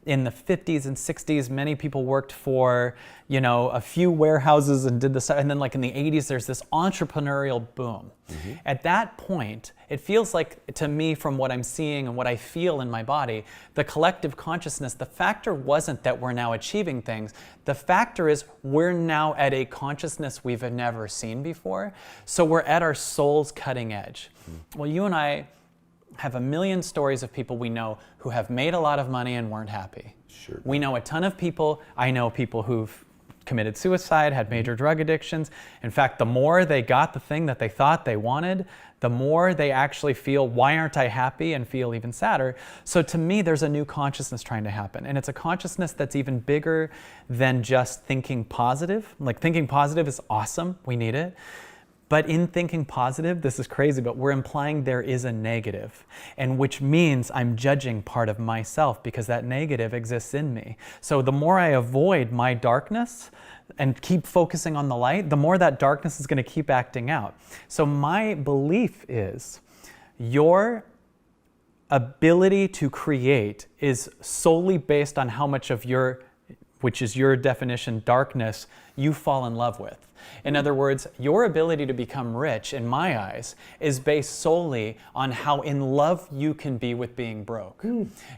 in the 50s and 60s, many people worked for, a few warehouses and did this. And then like in the 80s, there's this entrepreneurial boom. Mm-hmm. At that point, it feels like, to me, from what I'm seeing and what I feel in my body, the collective consciousness, the factor wasn't that we're now achieving things. The factor is we're now at a consciousness we've never seen before. So we're at our soul's cutting edge. Mm-hmm. Well, you and I have a million stories of people we know who have made a lot of money and weren't happy. Sure. We know a ton of people. I know people who've committed suicide, had major drug addictions. In fact, the more they got the thing that they thought they wanted, the more they actually feel, why aren't I happy, and feel even sadder. So to me, there's a new consciousness trying to happen. And it's a consciousness that's even bigger than just thinking positive. Like thinking positive is awesome. We need it. But in thinking positive, this is crazy, but we're implying there is a negative, and which means I'm judging part of myself because that negative exists in me. So the more I avoid my darkness and keep focusing on the light, the more that darkness is going to keep acting out. So my belief is your ability to create is solely based on how much of your, which is your definition, darkness, you fall in love with. In other words, your ability to become rich, in my eyes, is based solely on how in love you can be with being broke.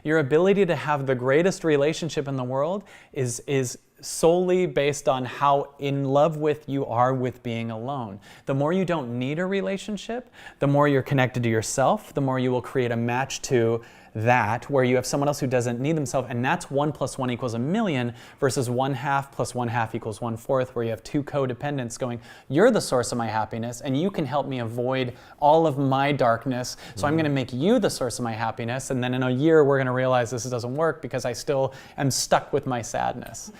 Your ability to have the greatest relationship in the world is solely based on how in love with you are with being alone. The more you don't need a relationship, the more you're connected to yourself, the more you will create a match to that where you have someone else who doesn't need themselves, and that's 1 + 1 = 1,000,000 versus 1/2 + 1/2 = 1/4, where you have two codependents going, you're the source of my happiness and you can help me avoid all of my darkness, so I'm going to make you the source of my happiness, and then in a year we're going to realize this doesn't work because I still am stuck with my sadness.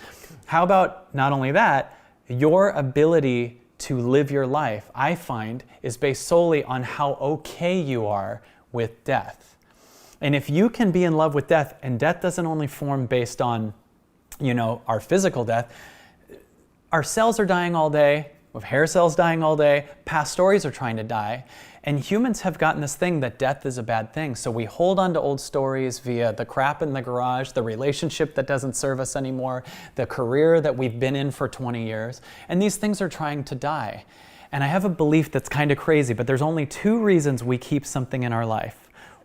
How about not only that, your ability to live your life, I find, is based solely on how okay you are with death. And if you can be in love with death, and death doesn't only form based on, our physical death, our cells are dying all day, we have hair cells dying all day, past stories are trying to die, and humans have gotten this thing that death is a bad thing. So we hold on to old stories via the crap in the garage, the relationship that doesn't serve us anymore, the career that we've been in for 20 years, and these things are trying to die. And I have a belief that's kind of crazy, but there's only two reasons we keep something in our life.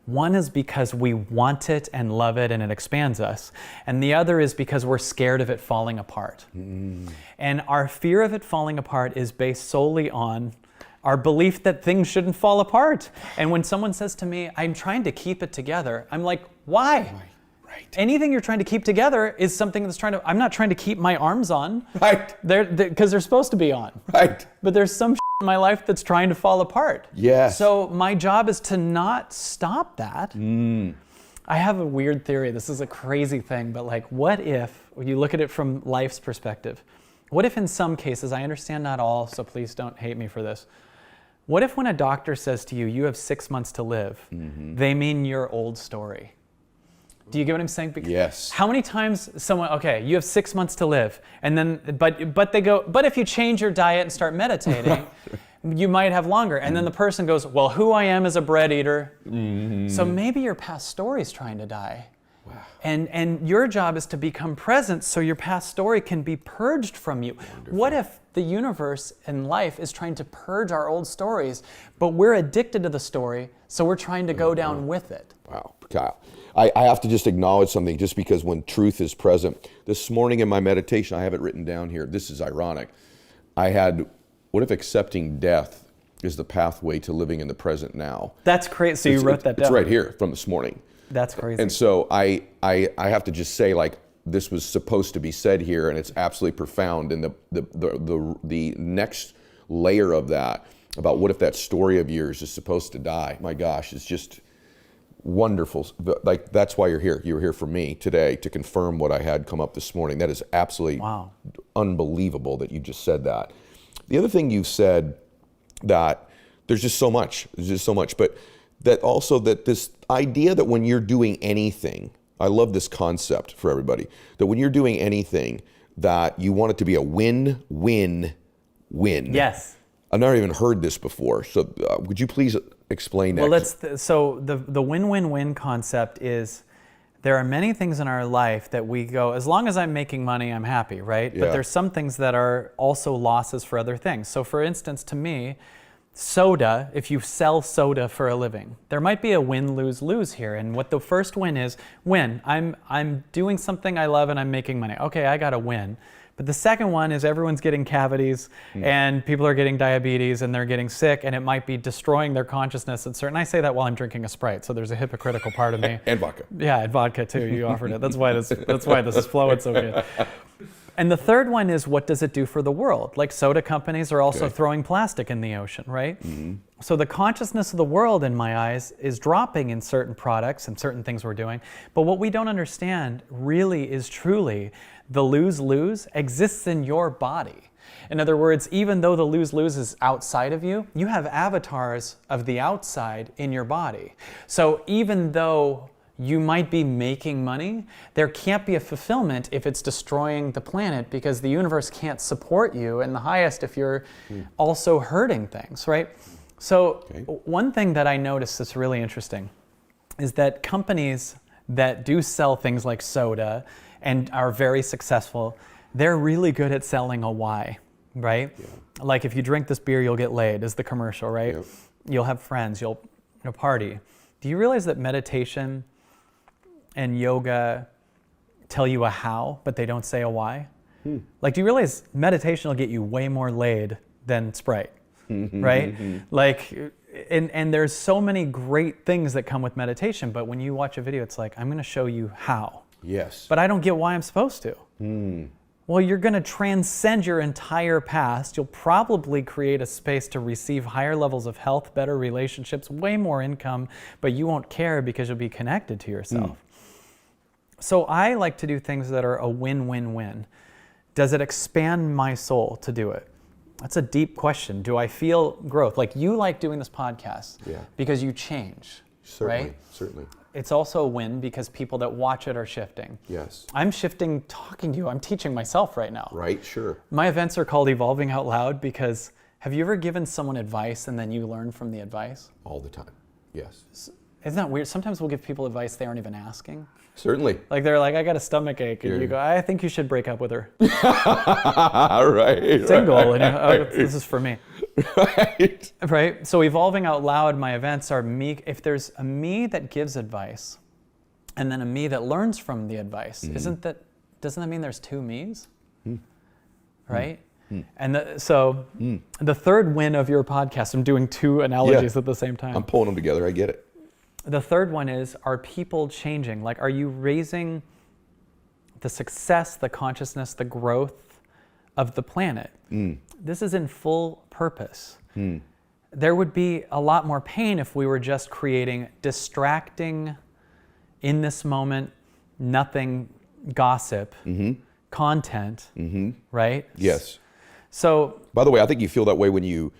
One is because we want it and love it and it expands us. And the other is because we're scared of it falling apart. And our fear of it falling apart is based solely on our belief that things shouldn't fall apart. And when someone says to me, I'm trying to keep it together, I'm like, why? Right. Anything you're trying to keep together is something that's I'm not trying to keep my arms on. Right. Because they're supposed to be on. Right. But there's some in my life that's trying to fall apart. Yes. So my job is to not stop that. I have a weird theory. This is a crazy thing, but what if, when you look at it from life's perspective, what if in some cases, I understand not all, so please don't hate me for this. What if when a doctor says to you, you have 6 months to live, they mean your old story? Do you get what I'm saying? Because yes. How many times someone, okay, you have 6 months to live, and then, but they go, but if you change your diet and start meditating, you might have longer. And then the person goes, well, who I am is a bread eater. So maybe your past story is trying to die. Wow. And your job is to become present so your past story can be purged from you. Wonderful. What if the universe and life is trying to purge our old stories, but we're addicted to the story, so we're trying to go down with it? Wow, Kyle. I have to just acknowledge something, just because when truth is present. This morning in my meditation, I have it written down here. This is ironic. I had, what if accepting death is the pathway to living in the present now? That's crazy. So you wrote that down. It's right here from this morning. That's crazy. And so I have to just say, this was supposed to be said here, and it's absolutely profound. And the next layer of that, about what if that story of yours is supposed to die? My gosh, it's just wonderful. Like, that's why you're here. You were here for me today to confirm what I had come up this morning. That is absolutely unbelievable that you just said that. The other thing you said, that there's just so much, but that also that this idea that when you're doing anything, I love this concept for everybody, that when you're doing anything, that you want it to be a win-win-win. Yes. I've never even heard this before. So would you please explain that? Well, so the win-win-win concept is, there are many things in our life that we go, as long as I'm making money, I'm happy, right? Yeah. But there's some things that are also losses for other things. So for instance, to me, soda, if you sell soda for a living, there might be a win, lose, lose here. And what the first win is, I'm doing something I love and I'm making money. Okay, I got a win. But the second one is everyone's getting cavities and people are getting diabetes and they're getting sick, and it might be destroying their consciousness. And I say that while I'm drinking a Sprite, so there's a hypocritical part of me. And vodka. Yeah, and vodka too. You offered it. That's why this is flowing so good. And the third one is, what does it do for the world? Like, soda companies are also throwing plastic in the ocean, right? Mm-hmm. So the consciousness of the world, in my eyes, is dropping in certain products and certain things we're doing. But what we don't understand really is truly the lose-lose exists in your body. In other words, even though the lose-lose is outside of you, you have avatars of the outside in your body. So even though you might be making money, there can't be a fulfillment if it's destroying the planet, because the universe can't support you in the highest if you're also hurting things, right? So one thing that I noticed that's really interesting is that companies that do sell things like soda and are very successful, they're really good at selling a why, right? Yeah. Like, if you drink this beer, you'll get laid, is the commercial, right? Yep. You'll have friends, you'll party. Do you realize that meditation and yoga tell you a how, but they don't say a why? Like, do you realize meditation will get you way more laid than Sprite, right? Like, and there's so many great things that come with meditation, but when you watch a video, it's like, I'm going to show you how. Yes. But I don't get why I'm supposed to. Well, you're going to transcend your entire past. You'll probably create a space to receive higher levels of health, better relationships, way more income, but you won't care because you'll be connected to yourself. So I like to do things that are a win-win-win. Does it expand my soul to do it? That's a deep question. Do I feel growth? Like, you like doing this podcast because you change, right? Certainly. It's also a win because people that watch it are shifting. Yes. I'm shifting talking to you. I'm teaching myself right now. Right, sure. My events are called Evolving Out Loud because, have you ever given someone advice and then you learn from the advice? All the time, yes. Isn't that weird? Sometimes we'll give people advice they aren't even asking. Certainly. Like, they're like, I got a stomach ache. And you go, I think you should break up with her. Right. Single. And this is for me. Right. So Evolving Out Loud, my events are me. If there's a me that gives advice and then a me that learns from the advice, doesn't that mean there's two me's? Right? And the third win of your podcast, I'm doing two analogies at the same time. I'm pulling them together. I get it. The third one is, are people changing? Like, are you raising the success, the consciousness, the growth of the planet? This is in full purpose. There would be a lot more pain if we were just creating distracting, in this moment, nothing gossip, content, right? Yes. So, by the way, I think you feel that way when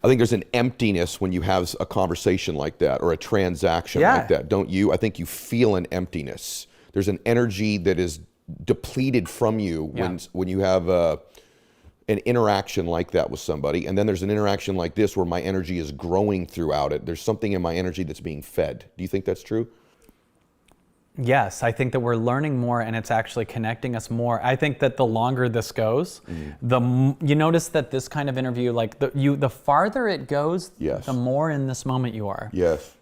I think there's an emptiness when you have a conversation like that or a transaction like that, don't you? I think you feel an emptiness. There's an energy that is depleted from you when you have an interaction like that with somebody. And then there's an interaction like this where my energy is growing throughout it. There's something in my energy that's being fed. Do you think that's true? Yes, I think that we're learning more and it's actually connecting us more. I think that the longer this goes, you notice that this kind of interview, like the farther it goes, the more in this moment you are. Yes.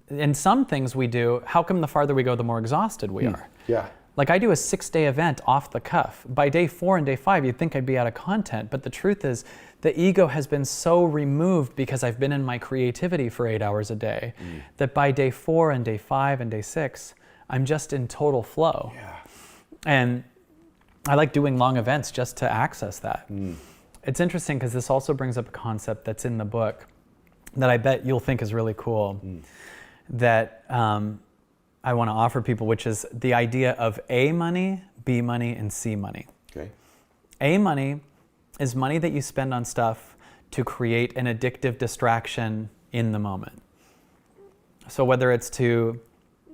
In some things we do, how come the farther we go, the more exhausted we are? Yeah. Like, I do a 6-day event off the cuff. By day 4 and day 5, you'd think I'd be out of content, but the truth is the ego has been so removed because I've been in my creativity for 8 hours a day that by day 4 and day 5 and day 6, I'm just in total flow. Yeah. And I like doing long events just to access that. It's interesting because this also brings up a concept that's in the book that I bet you'll think is really cool. that I want to offer people, which is the idea of A money, B money, and C money. Okay. A money is money that you spend on stuff to create an addictive distraction in the moment. So whether it's to,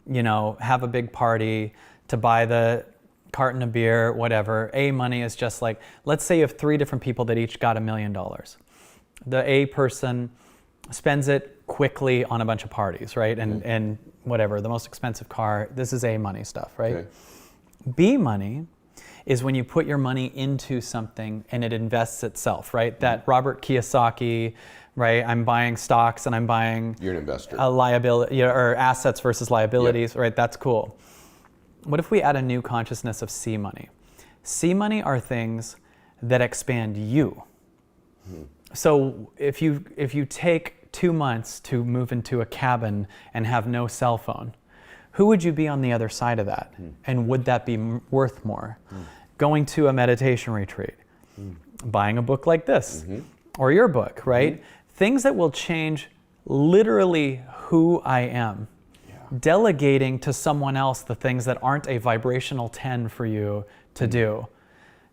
have a big party, to buy the carton of beer, whatever, A money is just like, let's say you have 3 different people that each got $1 million. The A person spends it quickly on a bunch of parties, right? And whatever, the most expensive car, this is A money stuff, right? Okay. B money is when you put your money into something and it invests itself, right? That Robert Kiyosaki, right? I'm buying stocks and I'm buying You're an investor. a liability, or assets versus liabilities, right? That's cool. What if we add a new consciousness of C money? C money are things that expand you. So if you take 2 months to move into a cabin and have no cell phone, who would you be on the other side of that? And would that be worth more? Going to a meditation retreat, buying a book like this, or your book, right? Things that will change literally who I am. Delegating to someone else the things that aren't a vibrational 10 for you to do.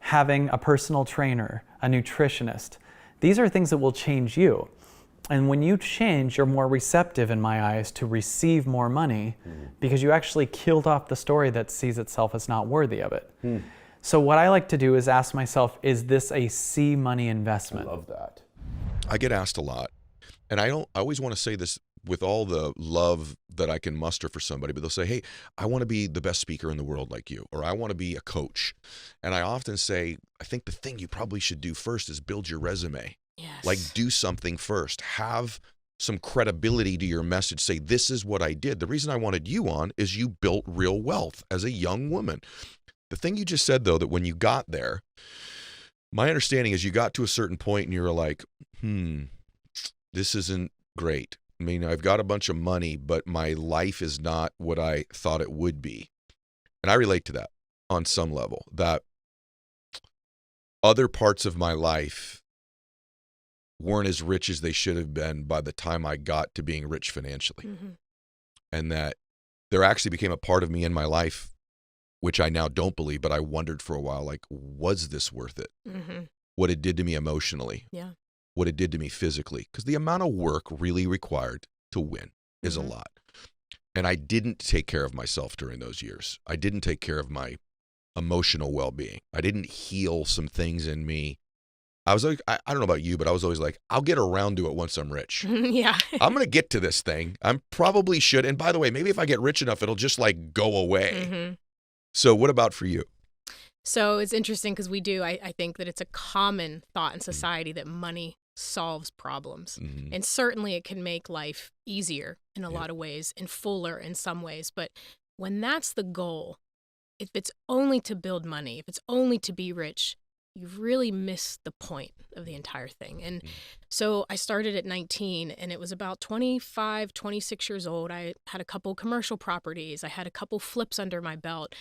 Having a personal trainer, a nutritionist. These are things that will change you. And when you change, you're more receptive, in my eyes, to receive more money because you actually killed off the story that sees itself as not worthy of it. So what I like to do is ask myself, is this a C money investment? I love that. I get asked a lot, and I always want to say this with all the love that I can muster for somebody, but they'll say, hey, I want to be the best speaker in the world like you, or I want to be a coach. And I often say, I think the thing you probably should do first is build your resume. Yes. Like, do something first. Have some credibility to your message. Say, this is what I did. The reason I wanted you on is you built real wealth as a young woman. The thing you just said, though, that when you got there, my understanding is you got to a certain point and you were like, this isn't great. I mean, I've got a bunch of money, but my life is not what I thought it would be. And I relate to that on some level, that other parts of my life weren't as rich as they should have been by the time I got to being rich financially. And that there actually became a part of me in my life, which I now don't believe, but I wondered for a while, like, was this worth it? What it did to me emotionally. Yeah. What it did to me physically, because the amount of work really required to win is a lot. And I didn't take care of myself during those years. I didn't take care of my emotional well-being. I didn't heal some things in me. I was like, I don't know about you, but I was always like, I'll get around to it once I'm rich. Yeah. I'm going to get to this thing. I'm probably should. And by the way, maybe if I get rich enough, it'll just like go away. So what about for you? So it's interesting because I think that it's a common thought in society that money solves problems. And certainly it can make life easier in a lot of ways and fuller in some ways. But when that's the goal, if it's only to build money, if it's only to be rich, you've really missed the point of the entire thing. And so I started at 19 and it was about 25, 26 years old. I had a couple commercial properties. I had a couple flips under my belt.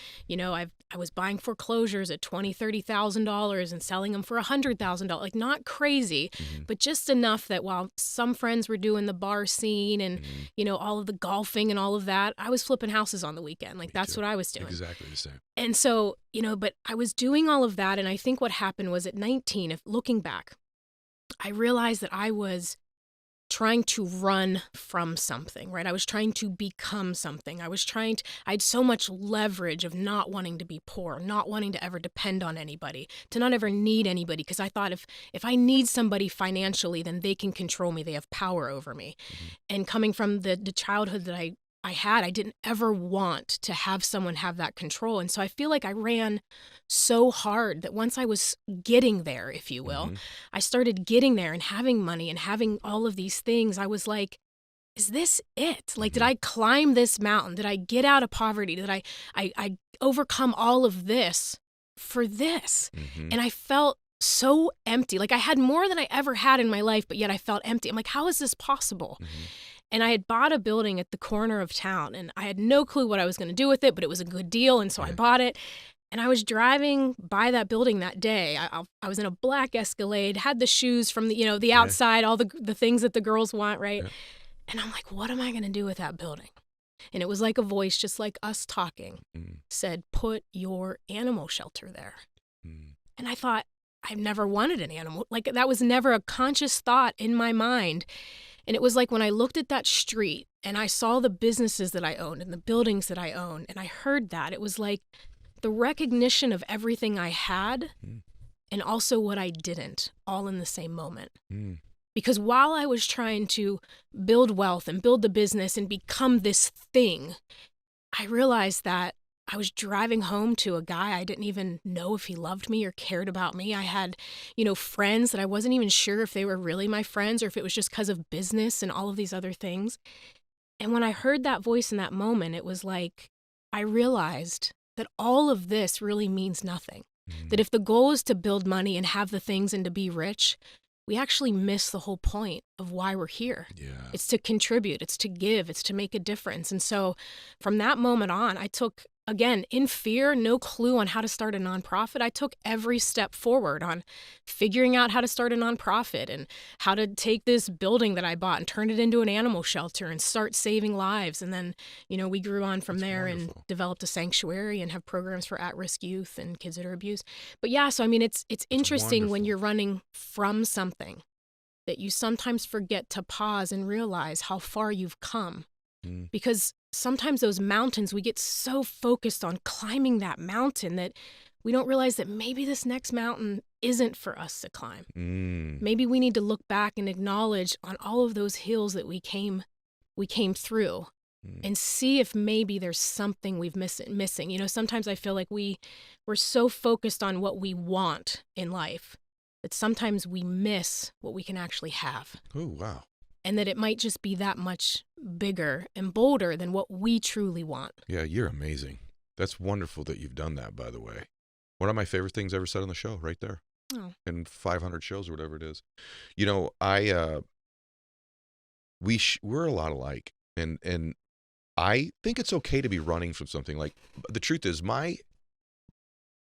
I was buying foreclosures at $20,000, $30,000 and selling them for $100,000. Like, not crazy, but just enough that while some friends were doing the bar scene and, all of the golfing and all of that, I was flipping houses on the weekend. Like, that's what I was doing. Exactly the same. And so, but I was doing all of that. And I think what happened was at 19, if looking back, I realized that I was trying to run from something, right? I was trying to become something. I had so much leverage of not wanting to be poor, not wanting to ever depend on anybody, to not ever need anybody. Because I thought if I need somebody financially, then they can control me. They have power over me. And coming from the childhood that I didn't ever want to have someone have that control. And so I feel like I ran so hard that once I was getting there, if you will, I started getting there and having money and having all of these things. I was like, is this it? Like, did I climb this mountain? Did I get out of poverty? Did I overcome all of this for this? And I felt so empty. Like, I had more than I ever had in my life, but yet I felt empty. I'm like, how is this possible? And I had bought a building at the corner of town, and I had no clue what I was going to do with it, but it was a good deal, and so I bought it. And I was driving by that building that day. I was in a black Escalade, had the shoes from the outside, all the things that the girls want, right? And I'm like, what am I going to do with that building? And it was like a voice, just like us talking, said, put your animal shelter there. And I thought, I've never wanted an animal. Like, that was never a conscious thought in my mind. And it was like when I looked at that street and I saw the businesses that I owned and the buildings that I owned, and I heard that, it was like the recognition of everything I had and also what I didn't, all in the same moment. Because while I was trying to build wealth and build the business and become this thing, I realized that I was driving home to a guy I didn't even know if he loved me or cared about me. I had, friends that I wasn't even sure if they were really my friends or if it was just because of business and all of these other things. And when I heard that voice in that moment, it was like I realized that all of this really means nothing. That if the goal is to build money and have the things and to be rich, we actually miss the whole point of why we're here. Yeah. It's to contribute, it's to give, it's to make a difference. And so from that moment on, I took, again, in fear, no clue on how to start a nonprofit. I took every step forward on figuring out how to start a nonprofit and how to take this building that I bought and turn it into an animal shelter and start saving lives. And then, we grew on from there and developed a sanctuary and have programs for at-risk youth and kids that are abused. But yeah, so I mean, it's interesting when you're running from something that you sometimes forget to pause and realize how far you've come. Because sometimes those mountains, we get so focused on climbing that mountain that we don't realize that maybe this next mountain isn't for us to climb. Maybe we need to look back and acknowledge on all of those hills that we came through and see if maybe there's something we've missing. Sometimes I feel like we're so focused on what we want in life that sometimes we miss what we can actually have. Oh, wow. And that it might just be that much bigger and bolder than what we truly want. Yeah, you're amazing. That's wonderful that you've done that, by the way. One of my favorite things ever said on the show, right there. Oh. In 500 shows or whatever it is. We're a lot alike. And I think it's okay to be running from something. Like, the truth is, my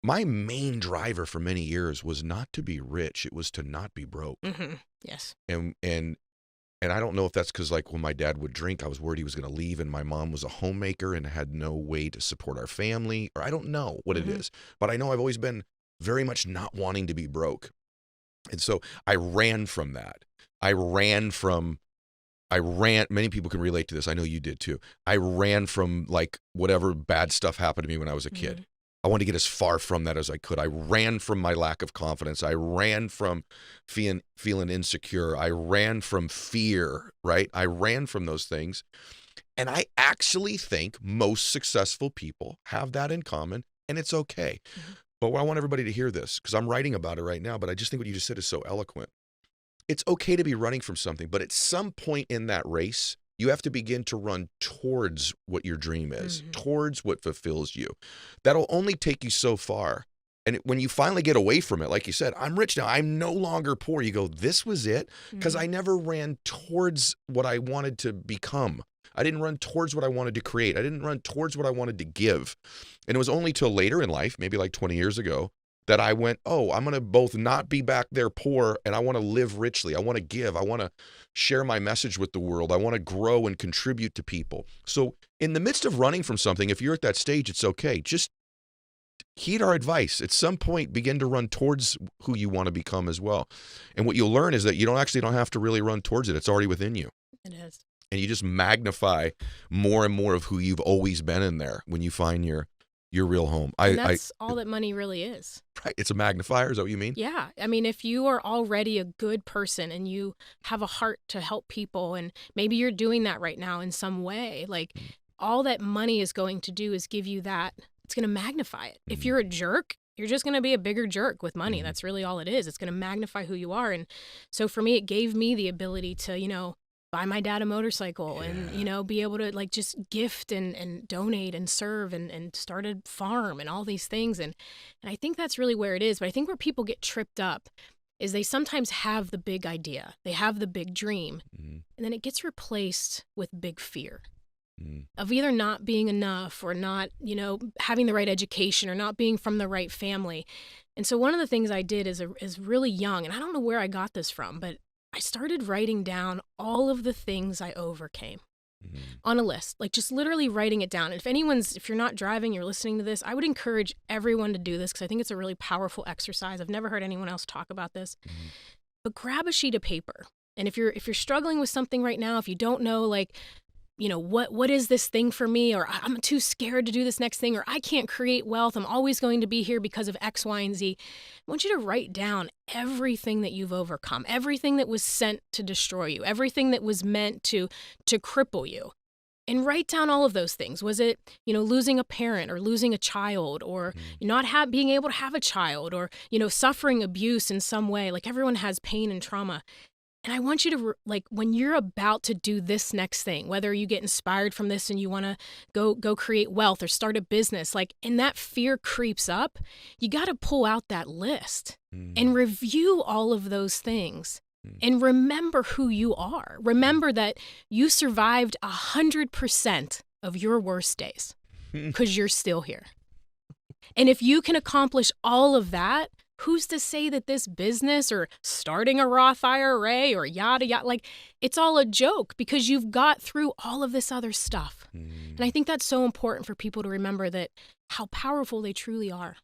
main driver for many years was not to be rich. It was to not be broke. Yes. And I don't know if that's because, like, when my dad would drink, I was worried he was going to leave, and my mom was a homemaker and had no way to support our family, or I don't know what it is. But I know I've always been very much not wanting to be broke. And so I ran from that. Many people can relate to this. I know you did too. I ran from, like, whatever bad stuff happened to me when I was a kid. I wanted to get as far from that as I could. I ran from my lack of confidence. I ran from feeling insecure. I ran from fear, right? I ran from those things. And I actually think most successful people have that in common, and it's okay. But I want everybody to hear this, because I'm writing about it right now, but I just think what you just said is so eloquent. It's okay to be running from something, but at some point in that race, you have to begin to run towards what your dream is, towards what fulfills you. That'll only take you so far. And when you finally get away from it, like you said, I'm rich now, I'm no longer poor. You go, this was it? Because I never ran towards what I wanted to become. I didn't run towards what I wanted to create. I didn't run towards what I wanted to give. And it was only till later in life, maybe like 20 years ago, that I went, I'm going to both not be back there poor, and I want to live richly. I want to give. I want to share my message with the world. I want to grow and contribute to people. So in the midst of running from something, if you're at that stage, it's okay. Just heed our advice. At some point, begin to run towards who you want to become as well. And what you'll learn is that you don't have to really run towards it. It's already within you. It is. And you just magnify more and more of who you've always been in there when you find your real home. And that's all that money really is. Right. It's a magnifier. Is that what you mean? Yeah. I mean, if you are already a good person and you have a heart to help people, and maybe you're doing that right now in some way, like all that money is going to do is give you that. It's going to magnify it. If you're a jerk, you're just going to be a bigger jerk with money. That's really all it is. It's going to magnify who you are. And so for me, it gave me the ability to, buy my dad a motorcycle and, be able to like just gift and donate and serve and start a farm and all these things. And I think that's really where it is. But I think where people get tripped up is they sometimes have the big idea. They have the big dream. And then it gets replaced with big fear of either not being enough or not, having the right education or not being from the right family. And so one of the things I did is really young, and I don't know where I got this from, but I started writing down all of the things I overcame on a list, like just literally writing it down. And if you're not driving, you're listening to this, I would encourage everyone to do this because I think it's a really powerful exercise. I've never heard anyone else talk about this. But grab a sheet of paper. And if you're struggling with something right now, if you don't know, like, what is this thing for me, or I'm too scared to do this next thing, or I can't create wealth, I'm always going to be here because of X, Y, and Z. I want you to write down everything that you've overcome, everything that was sent to destroy you, everything that was meant to cripple you. And write down all of those things. Was it, losing a parent or losing a child, or not being able to have a child, or, suffering abuse in some way? Like, everyone has pain and trauma. And I want you to, when you're about to do this next thing, whether you get inspired from this and you want to go create wealth or start a business, and that fear creeps up, you got to pull out that list and review all of those things and remember who you are. Remember that you survived 100% of your worst days because you're still here. And if you can accomplish all of that, who's to say that this business or starting a Roth IRA or yada, yada, it's all a joke because you've got through all of this other stuff. And I think that's so important for people to remember that how powerful they truly are.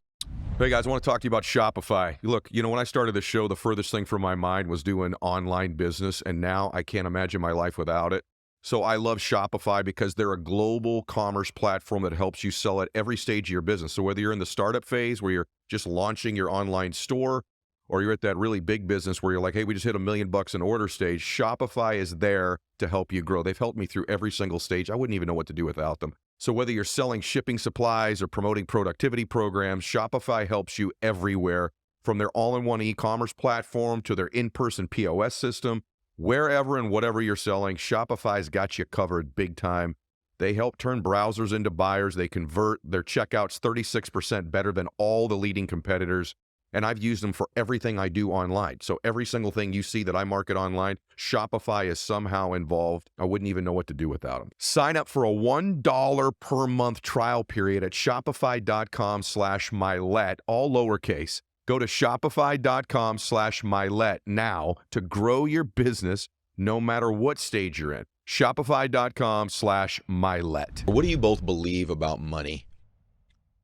Hey guys, I want to talk to you about Shopify. Look, when I started the show, the furthest thing from my mind was doing online business, and now I can't imagine my life without it. So I love Shopify because they're a global commerce platform that helps you sell at every stage of your business. So whether you're in the startup phase where you're just launching your online store, or you're at that really big business where you're like, hey, we just hit $1 million in order stage, Shopify is there to help you grow. They've helped me through every single stage. I wouldn't even know what to do without them. So whether you're selling shipping supplies or promoting productivity programs, Shopify helps you everywhere, from their all-in-one e-commerce platform to their in-person POS system. Wherever and whatever you're selling, Shopify's got you covered big time. They help turn browsers into buyers. They convert their checkouts 36% better than all the leading competitors. And I've used them for everything I do online. So every single thing you see that I market online, Shopify is somehow involved. I wouldn't even know what to do without them. Sign up for a $1 per month trial period at shopify.com/Mylett, all lowercase. Go to shopify.com/Mylett now to grow your business no matter what stage you're in. Shopify.com/Mylett. What do you both believe about money?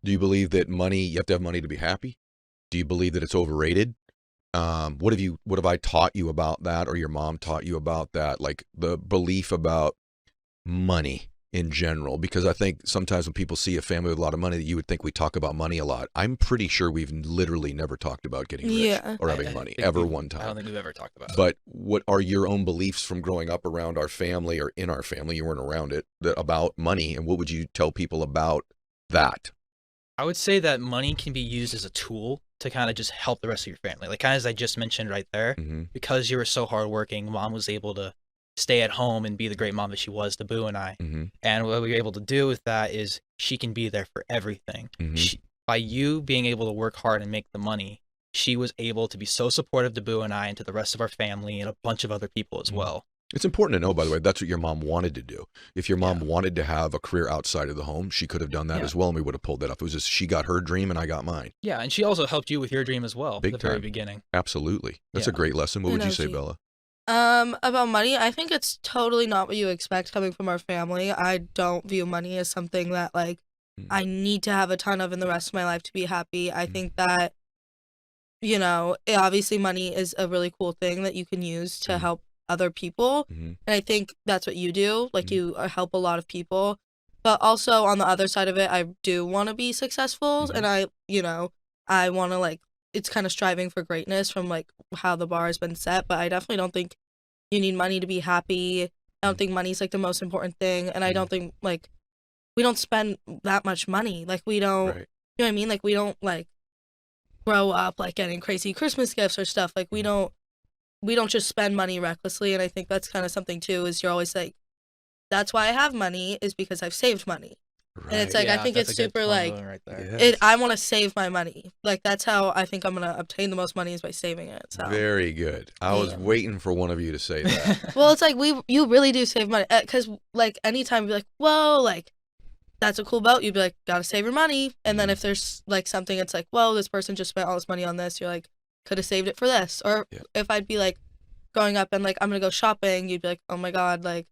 Do you believe that you have to have money to be happy? Do you believe that it's overrated? What have I taught you about that, or your mom taught you about that? Like the belief about money in general, because I think sometimes when people see a family with a lot of money, that you would think we talk about money a lot. I'm pretty sure we've literally never talked about getting rich or having money ever one time. I don't think we've ever talked about it. But what are your own beliefs from growing up around our family, or in our family, you weren't around it, about money, and what would you tell people about that? I would say that money can be used as a tool to kind of just help the rest of your family. Like kind of as I just mentioned right there, because you were so hardworking, Mom was able to stay at home and be the great mom that she was to Boo and I. And what we were able to do with that is she can be there for everything. By you being able to work hard and make the money, she was able to be so supportive to Boo and I and to the rest of our family and a bunch of other people as well. It's important to know, by the way, that's what your mom wanted to do. If your mom wanted to have a career outside of the home, she could have done that as well, and we would have pulled that off. It was just she got her dream and I got mine. Yeah, and she also helped you with your dream as well Big at the time. very beginning. Absolutely. That's a great lesson. What would you say, Bella? About money, I think it's totally not what you expect coming from our family. I don't view money as something that, I need to have a ton of in the rest of my life to be happy. I think that, obviously money is a really cool thing that you can use to help other people. And I think that's what you do. You help a lot of people. But also on the other side of it, I do want to be successful. And I want to it's kind of striving for greatness from how the bar has been set. But I definitely don't think you need money to be happy. I don't think money's the most important thing. And I don't think we don't spend that much money. We don't, you know what I mean? We don't grow up getting crazy Christmas gifts or stuff. We don't just spend money recklessly. And I think that's kind of something too, is you're always that's why I have money, is because I've saved money. Right. And it's I think it's super right there. I want to save my money. That's how I think I'm going to obtain the most money, is by saving it. So. Very good. I was waiting for one of you to say that. Well, it's you really do save money. Because anytime you're whoa, that's a cool boat, you'd be gotta save your money. And then if there's something, it's whoa, this person just spent all this money on this, you're could have saved it for this. Or if I'd be growing up and like I'm gonna go shopping, you'd be like, oh my god, like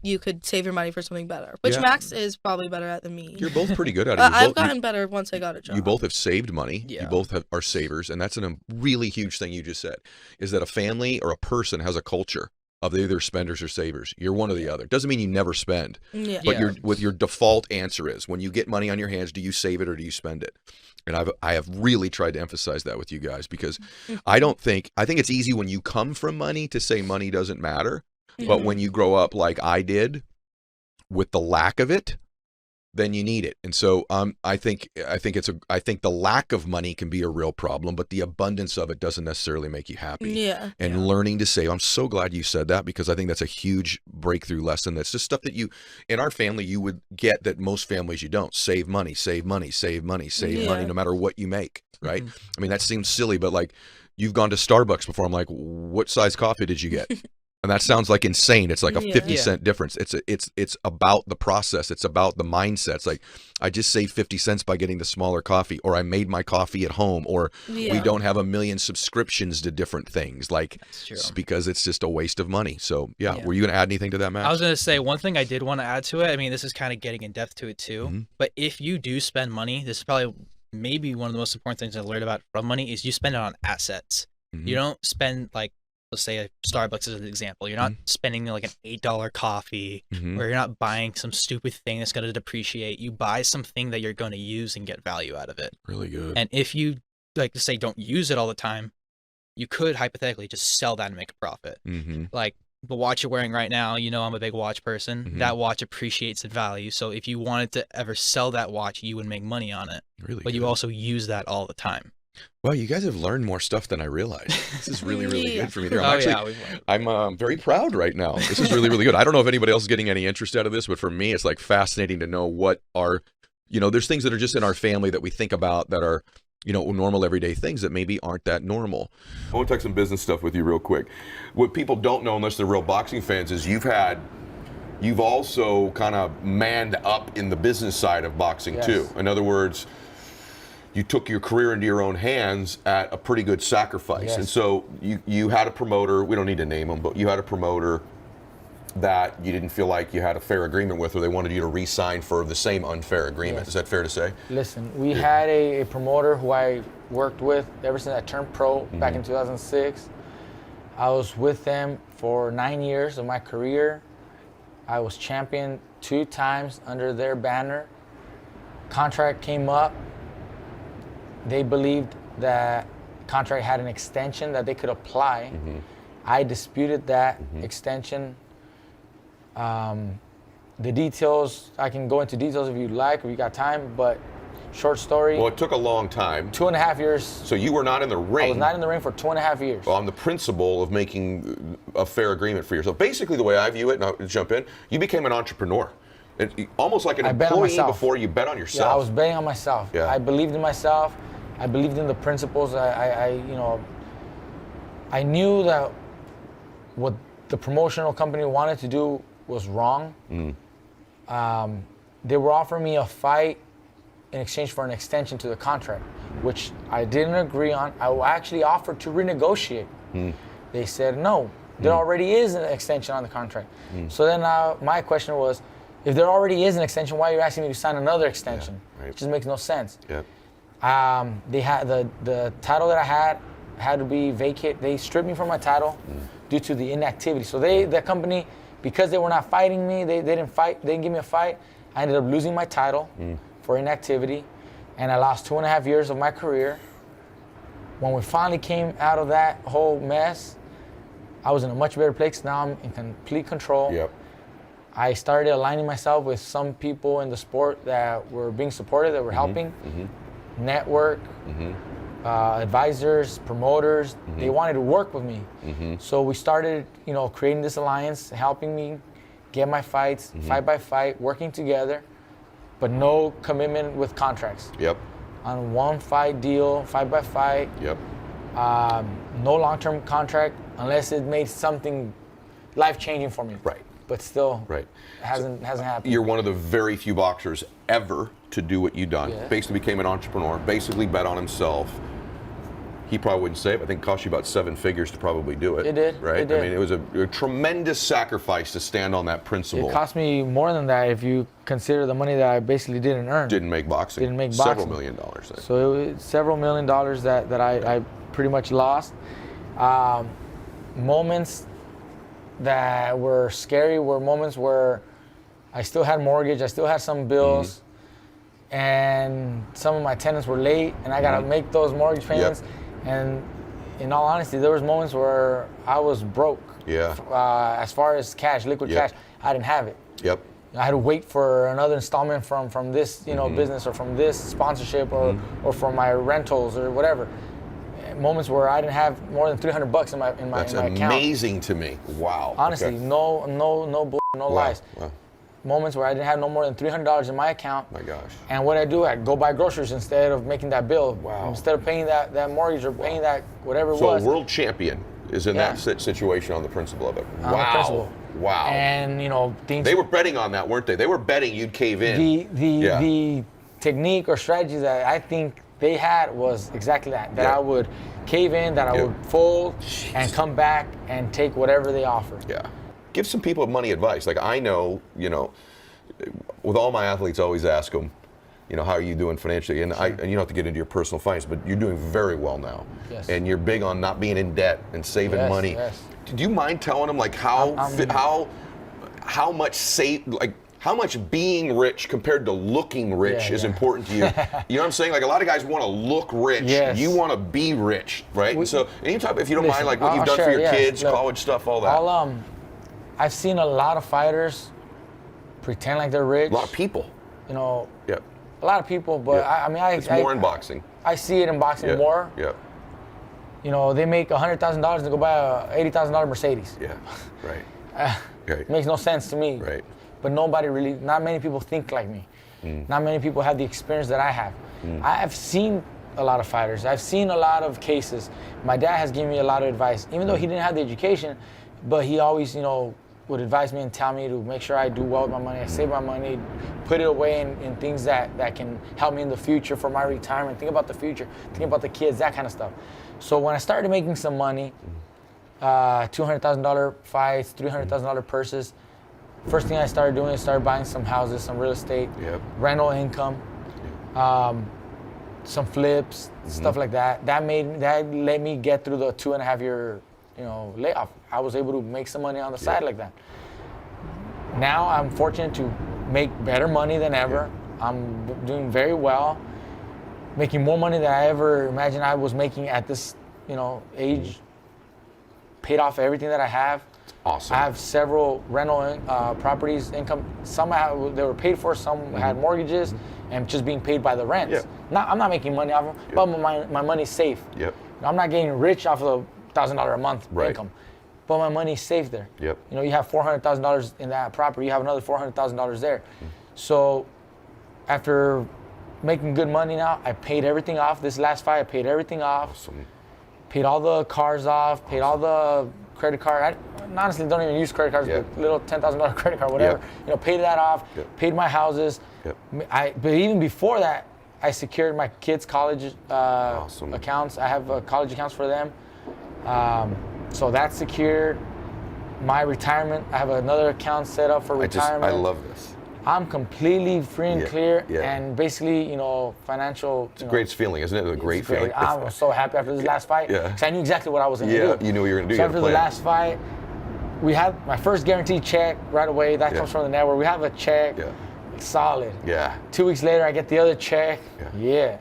you could save your money for something better, which Max is probably better at than me. You're both pretty good at it. I've gotten better once I got a job. You both have saved money. Yeah. You both are savers, and that's a really huge thing you just said, is that a family or a person has a culture of either spenders or savers. You're one or the other. Doesn't mean you never spend, but your default answer is, when you get money on your hands, do you save it or do you spend it? And I have really tried to emphasize that with you guys, because I think it's easy when you come from money to say money doesn't matter, but when you grow up like I did with the lack of it, then you need it. And so I think the lack of money can be a real problem, but the abundance of it doesn't necessarily make you happy. Yeah. And learning to save. I'm so glad you said that, because I think that's a huge breakthrough lesson. That's just stuff that you, in our family, you would get that most families you don't. Save money, save money, save money, save money, no matter what you make, right? I mean, that seems silly, but like, you've gone to Starbucks before. I'm like, what size coffee did you get? And that sounds like insane. It's like a 50-cent difference. It's about the process. It's about the mindset. It's like, I just saved 50 cents by getting the smaller coffee, or I made my coffee at home, or we don't have a million subscriptions to different things, like, because it's just a waste of money. So were you going to add anything to that, Max? I was going to say, one thing I did want to add to it, I mean, this is kind of getting in depth to it too, but if you do spend money, this is probably maybe one of the most important things I learned about from money, is you spend it on assets. You don't spend, like, let's say Starbucks is an example. You're not spending like an $8 coffee, or you're not buying some stupid thing that's going to depreciate. You buy something that you're going to use and get value out of it. Really good. And if you, like, to say, don't use it all the time, you could hypothetically just sell that and make a profit. Like the watch you're wearing right now, you know, I'm a big watch person. That watch appreciates in value. So if you wanted to ever sell that watch, you would make money on it. Really but good. you also use that all the time. Well, you guys have learned more stuff than I realized. This is really, really good for me. I'm very proud right now. This is really, really good. I don't know if anybody else is getting any interest out of this, but for me, it's like fascinating to know what are, there's things that are just in our family that we think about that are, normal everyday things that maybe aren't that normal. I want to talk some business stuff with you real quick. What people don't know, unless they're real boxing fans, is you've also kind of manned up in the business side of boxing too. In other words, you took your career into your own hands at a pretty good sacrifice. And so you had a promoter, we don't need to name him, but you had a promoter that you didn't feel like you had a fair agreement with, or they wanted you to re-sign for the same unfair agreement. Is that fair to say? Listen, we had a promoter who I worked with ever since I turned pro back in 2006. I was with them for 9 years of my career. I was champion 2 times under their banner. Contract came up. They believed that contract had an extension that they could apply. I disputed that extension. The details, I can go into details if you'd like, if you got time, but short story. Well, it took a long time. 2.5 years. So you were not in the ring. I was not in the ring for 2.5 years. On the principle of making a fair agreement for yourself. Basically, the way I view it, and I'll jump in, you became an entrepreneur. Almost like an employee before you bet on yourself. Yeah, I was betting on myself. Yeah. I believed in myself. I believed in the principles. I knew that what the promotional company wanted to do was wrong. They were offering me a fight in exchange for an extension to the contract, which I didn't agree on. I actually offered to renegotiate. They said no. There already is an extension on the contract. So then my question was, if there already is an extension, why are you asking me to sign another extension? It just makes no sense. They had the title that I had to be vacated. They stripped me from my title due to the inactivity. So the company, because they were not fighting me, they didn't fight. They didn't give me a fight. I ended up losing my title for inactivity, and I lost 2.5 years of my career. When we finally came out of that whole mess, I was in a much better place. Now I'm in complete control. I started aligning myself with some people in the sport that were being supportive, that were helping. Network, advisors, promoters, they wanted to work with me. So we started, creating this alliance, helping me get my fights, fight by fight, working together, but no commitment with contracts. On one fight deal, fight by fight. No long-term contract unless it made something life-changing for me. But still, hasn't happened. You're one of the very few boxers ever to do what you've done. Basically became an entrepreneur, basically bet on himself. He probably wouldn't say it, but I think it cost you about 7 figures to probably do it. It did. Right? It did. I mean, it was a tremendous sacrifice to stand on that principle. It cost me more than that if you consider the money that I basically didn't earn. Didn't make boxing. Didn't make Several boxing. $1 million then. So it was several $1 million that I pretty much lost. Moments that were scary were moments where I still had mortgage, I still had some bills, and some of my tenants were late, and I gotta make those mortgage payments. And in all honesty, there was moments where I was broke. Yeah. As far as cash, liquid cash, I didn't have it. Yep. I had to wait for another installment from this, business, or from this sponsorship, or from my rentals or whatever. Moments where I didn't have more than $300 in my That's account. amazing to me. Wow. Honestly, Okay. no lies. Wow. Moments where I didn't have no more than $300 in my account. My gosh. And what I do, I go buy groceries instead of making that bill. Wow. Instead of paying that mortgage or paying that whatever it So was. a world champion is in Yeah. that situation on the principle of it. On the Wow. principle. Wow. And things. They were betting on that, weren't they? They were betting you'd cave in. The technique or strategy that I think they had was exactly that. That Yeah. I would cave in, that I would fold, and come back and take whatever they offered. Yeah. Give some people money advice. Like I know, with all my athletes, I always ask them, how are you doing financially? And you don't have to get into your personal finance, but you're doing very well now. Yes. And you're big on not being in debt and saving Yes, money. yes. Do you mind telling them like how much being rich compared to looking rich Yeah, is yeah. important to you? You know what I'm saying? Like a lot of guys want to look rich. Yes. You want to be rich, right? And so, and you talk, if you don't mind, Listen, like what you've I'll done for share, your yes. kids, Look, college stuff, all that. I've seen a lot of fighters pretend like they're rich. A lot of people. Yep. A lot of people, but Yeah. It's more in boxing. I see it in boxing Yeah. more. Yeah. They make $100,000 to go buy a $80,000 Mercedes. Yeah. Right. It Right. makes no sense to me. Right. But not many people think like me. Not many people have the experience that I have. I've seen a lot of fighters. I've seen a lot of cases. My dad has given me a lot of advice, even though he didn't have the education, but he always, would advise me and tell me to make sure I do well with my money, I save my money, put it away in things that can help me in the future for my retirement, think about the future, think about the kids, that kind of stuff. So when I started making some money, $200,000 fights, $300,000 purses, first thing I started doing is started buying some houses, some real estate, rental income, some flips, stuff like that. That let me get through the 2.5 year, layoff. I was able to make some money on the side like that. Now I'm fortunate to make better money than ever. I'm doing very well, making more money than I ever imagined I was making at this, age. Paid off everything that I have. Awesome. I have several rental properties, income. Some they were paid for, some had mortgages, and just being paid by the rents. Yeah. I'm not making money off of them, but my money's safe. Yep. I'm not getting rich off of $1,000 a month Right. income, but my money's safe there. Yep. You have $400,000 in that property, you have another $400,000 there. So after making good money now, I paid everything off. This last fight, I paid everything off. Awesome. Paid all the cars off, paid all the credit card. I honestly don't even use credit cards, Yeah. but little $10,000 credit card, whatever. Paid that off, paid my houses. Yep. But even before that, I secured my kids' college Awesome. accounts. I have college accounts for them. So that's secured. My retirement, I have another account set up for retirement. I love this. I'm completely free and Yeah, clear, yeah. and basically, financial. It's a great feeling, isn't it? A great feeling. I was so happy after this last fight. Yeah. Because I knew exactly what I was going to do. Yeah, you knew what you were going to do. So You had a after the plan. last fight, we had my first guaranteed check right away. That comes from the network. We have a check. Yeah. Solid. Yeah. 2 weeks later, I get the other check. Yeah.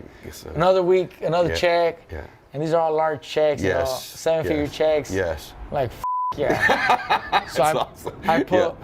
Another week, another check. Yeah. And these are all large checks. Yes. 7-figure checks. Yes. Like, yeah. So awesome. I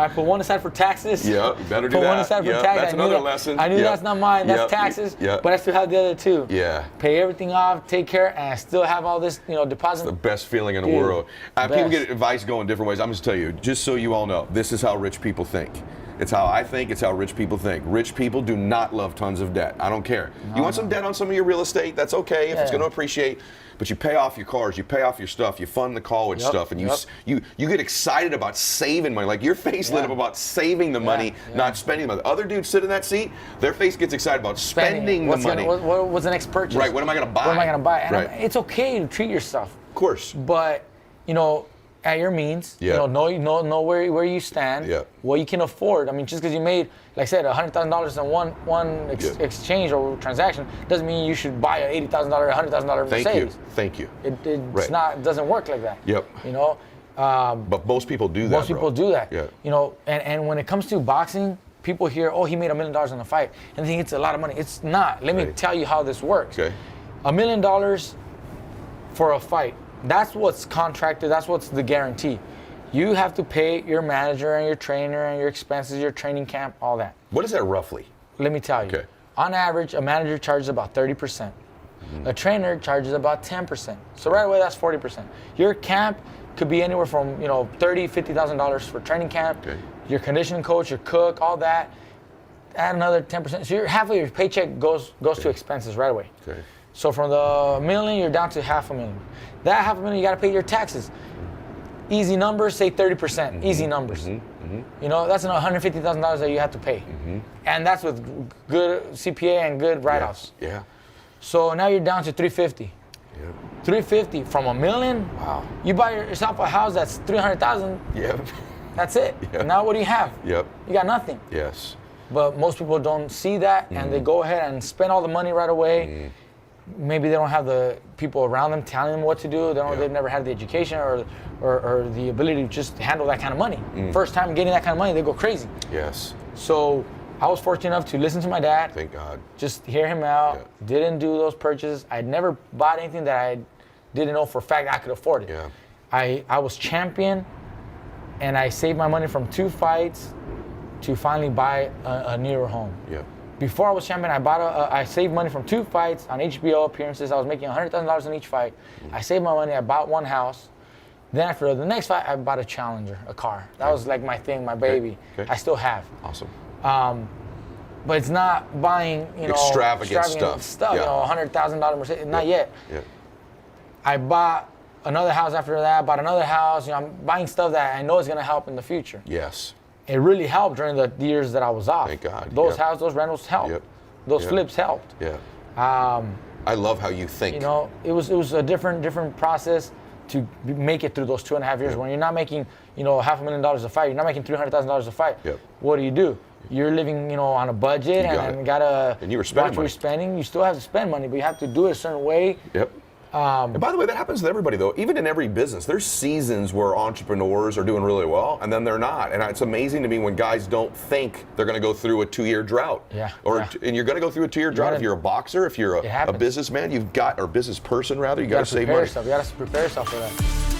put one aside for taxes. Yeah, you better do Put that. one aside for Yeah, taxes. that's I knew another that- lesson. I knew Yeah. that's not mine. That's Yeah. taxes. Yeah. But I still have the other two. Yeah. Pay everything off, take care, and I still have all this, deposit. The best feeling in the Dude, world. People best. get advice going different ways. I'm just tell you, just so you all know, this is how rich people think. It's how I think. It's how rich people think. Rich people do not love tons of debt. I don't care. You want some debt on some of your real estate? That's okay if it's going to appreciate. But you pay off your cars, you pay off your stuff, you fund the college stuff, and you get excited about saving money. Like your face lit up about saving the money, not spending the money. Other dudes sit in that seat, their face gets excited about spending the money. What's the next purchase? Right. What am I going to buy? What am I going to buy? And Right. it's okay to treat yourself. Of course. But at your means, know where you stand, what you can afford. I mean, just because you made, like I said, $100,000 in one exchange or transaction doesn't mean you should buy an $80,000, $100,000 Mercedes. Thank you. It's not. It doesn't work like that. Yep. But most people do that. Most people do that. Yeah. And when it comes to boxing, people hear, oh, he made $1 million in a fight, and they think it's a lot of money. It's not. Let me tell you how this works. Okay. $1 million for a fight. That's what's contracted. That's what's the guarantee. You have to pay your manager and your trainer and your expenses, your training camp, all that. What is that roughly? Let me tell you. Okay. On average, a manager charges about 30%. A trainer charges about 10%. So right away, that's 40%. Your camp could be anywhere from $30,000, $50,000 for training camp. Okay. Your conditioning coach, your cook, all that. Add another 10%. So half of your paycheck goes to expenses right away. Okay. So from the million, you're down to $500,000. That $500,000, you got to pay your taxes. Easy numbers, say 30%. Easy numbers. That's $150,000 that you have to pay. And that's with good CPA and good write-offs. Yeah. So now you're down to $350,000. Yeah. $350,000 from $1 million. Wow. You buy yourself a house that's $300,000. Yep. That's it. Yep. Now what do you have? Yep. You got nothing. Yes. But most people don't see that, and they go ahead and spend all the money right away. Maybe they don't have the people around them telling them what to do. They've never had the education or the ability to just handle that kind of money. First time getting that kind of money, they go crazy. Yes. So I was fortunate enough to listen to my dad. Thank God. Just hear him out. Didn't do those purchases. I'd never bought anything that I didn't know for a fact I could afford it. Yeah. I was champion, and I saved my money from 2 fights to finally buy a newer home. Yeah. Before I was champion, I saved money from 2 fights on HBO appearances. I was making $100,000 in each fight. I saved my money. I bought 1 house. Then after the next fight, I bought a Challenger, a car. That was like my thing, my baby. Okay. I still have. Awesome. But it's not buying, extravagant stuff. Yeah. $100,000 Mercedes. Not yet. Yeah. I bought another house after that. Bought another house. I'm buying stuff that I know is going to help in the future. Yes. It really helped during the years that I was off. Thank God. Those houses, those rentals helped. Yep. Those flips helped. Yeah. I love how you think. It was a different process to make it through those 2.5 years. When you're not making, $500,000 a fight, you're not making $300,000 a fight. Yep. What do? You're living, on a budget and gotta and you were spending watch what you're spending. You still have to spend money, but you have to do it a certain way. Yep. And by the way, that happens with everybody, though. Even in every business, there's seasons where entrepreneurs are doing really well, and then they're not. And it's amazing to me when guys don't think they're going to go through a 2-year drought. Yeah. And you're going to go through a 2-year drought if you're a boxer, if you're a businessman, or business person rather. You got to save money. You got to prepare yourself for that.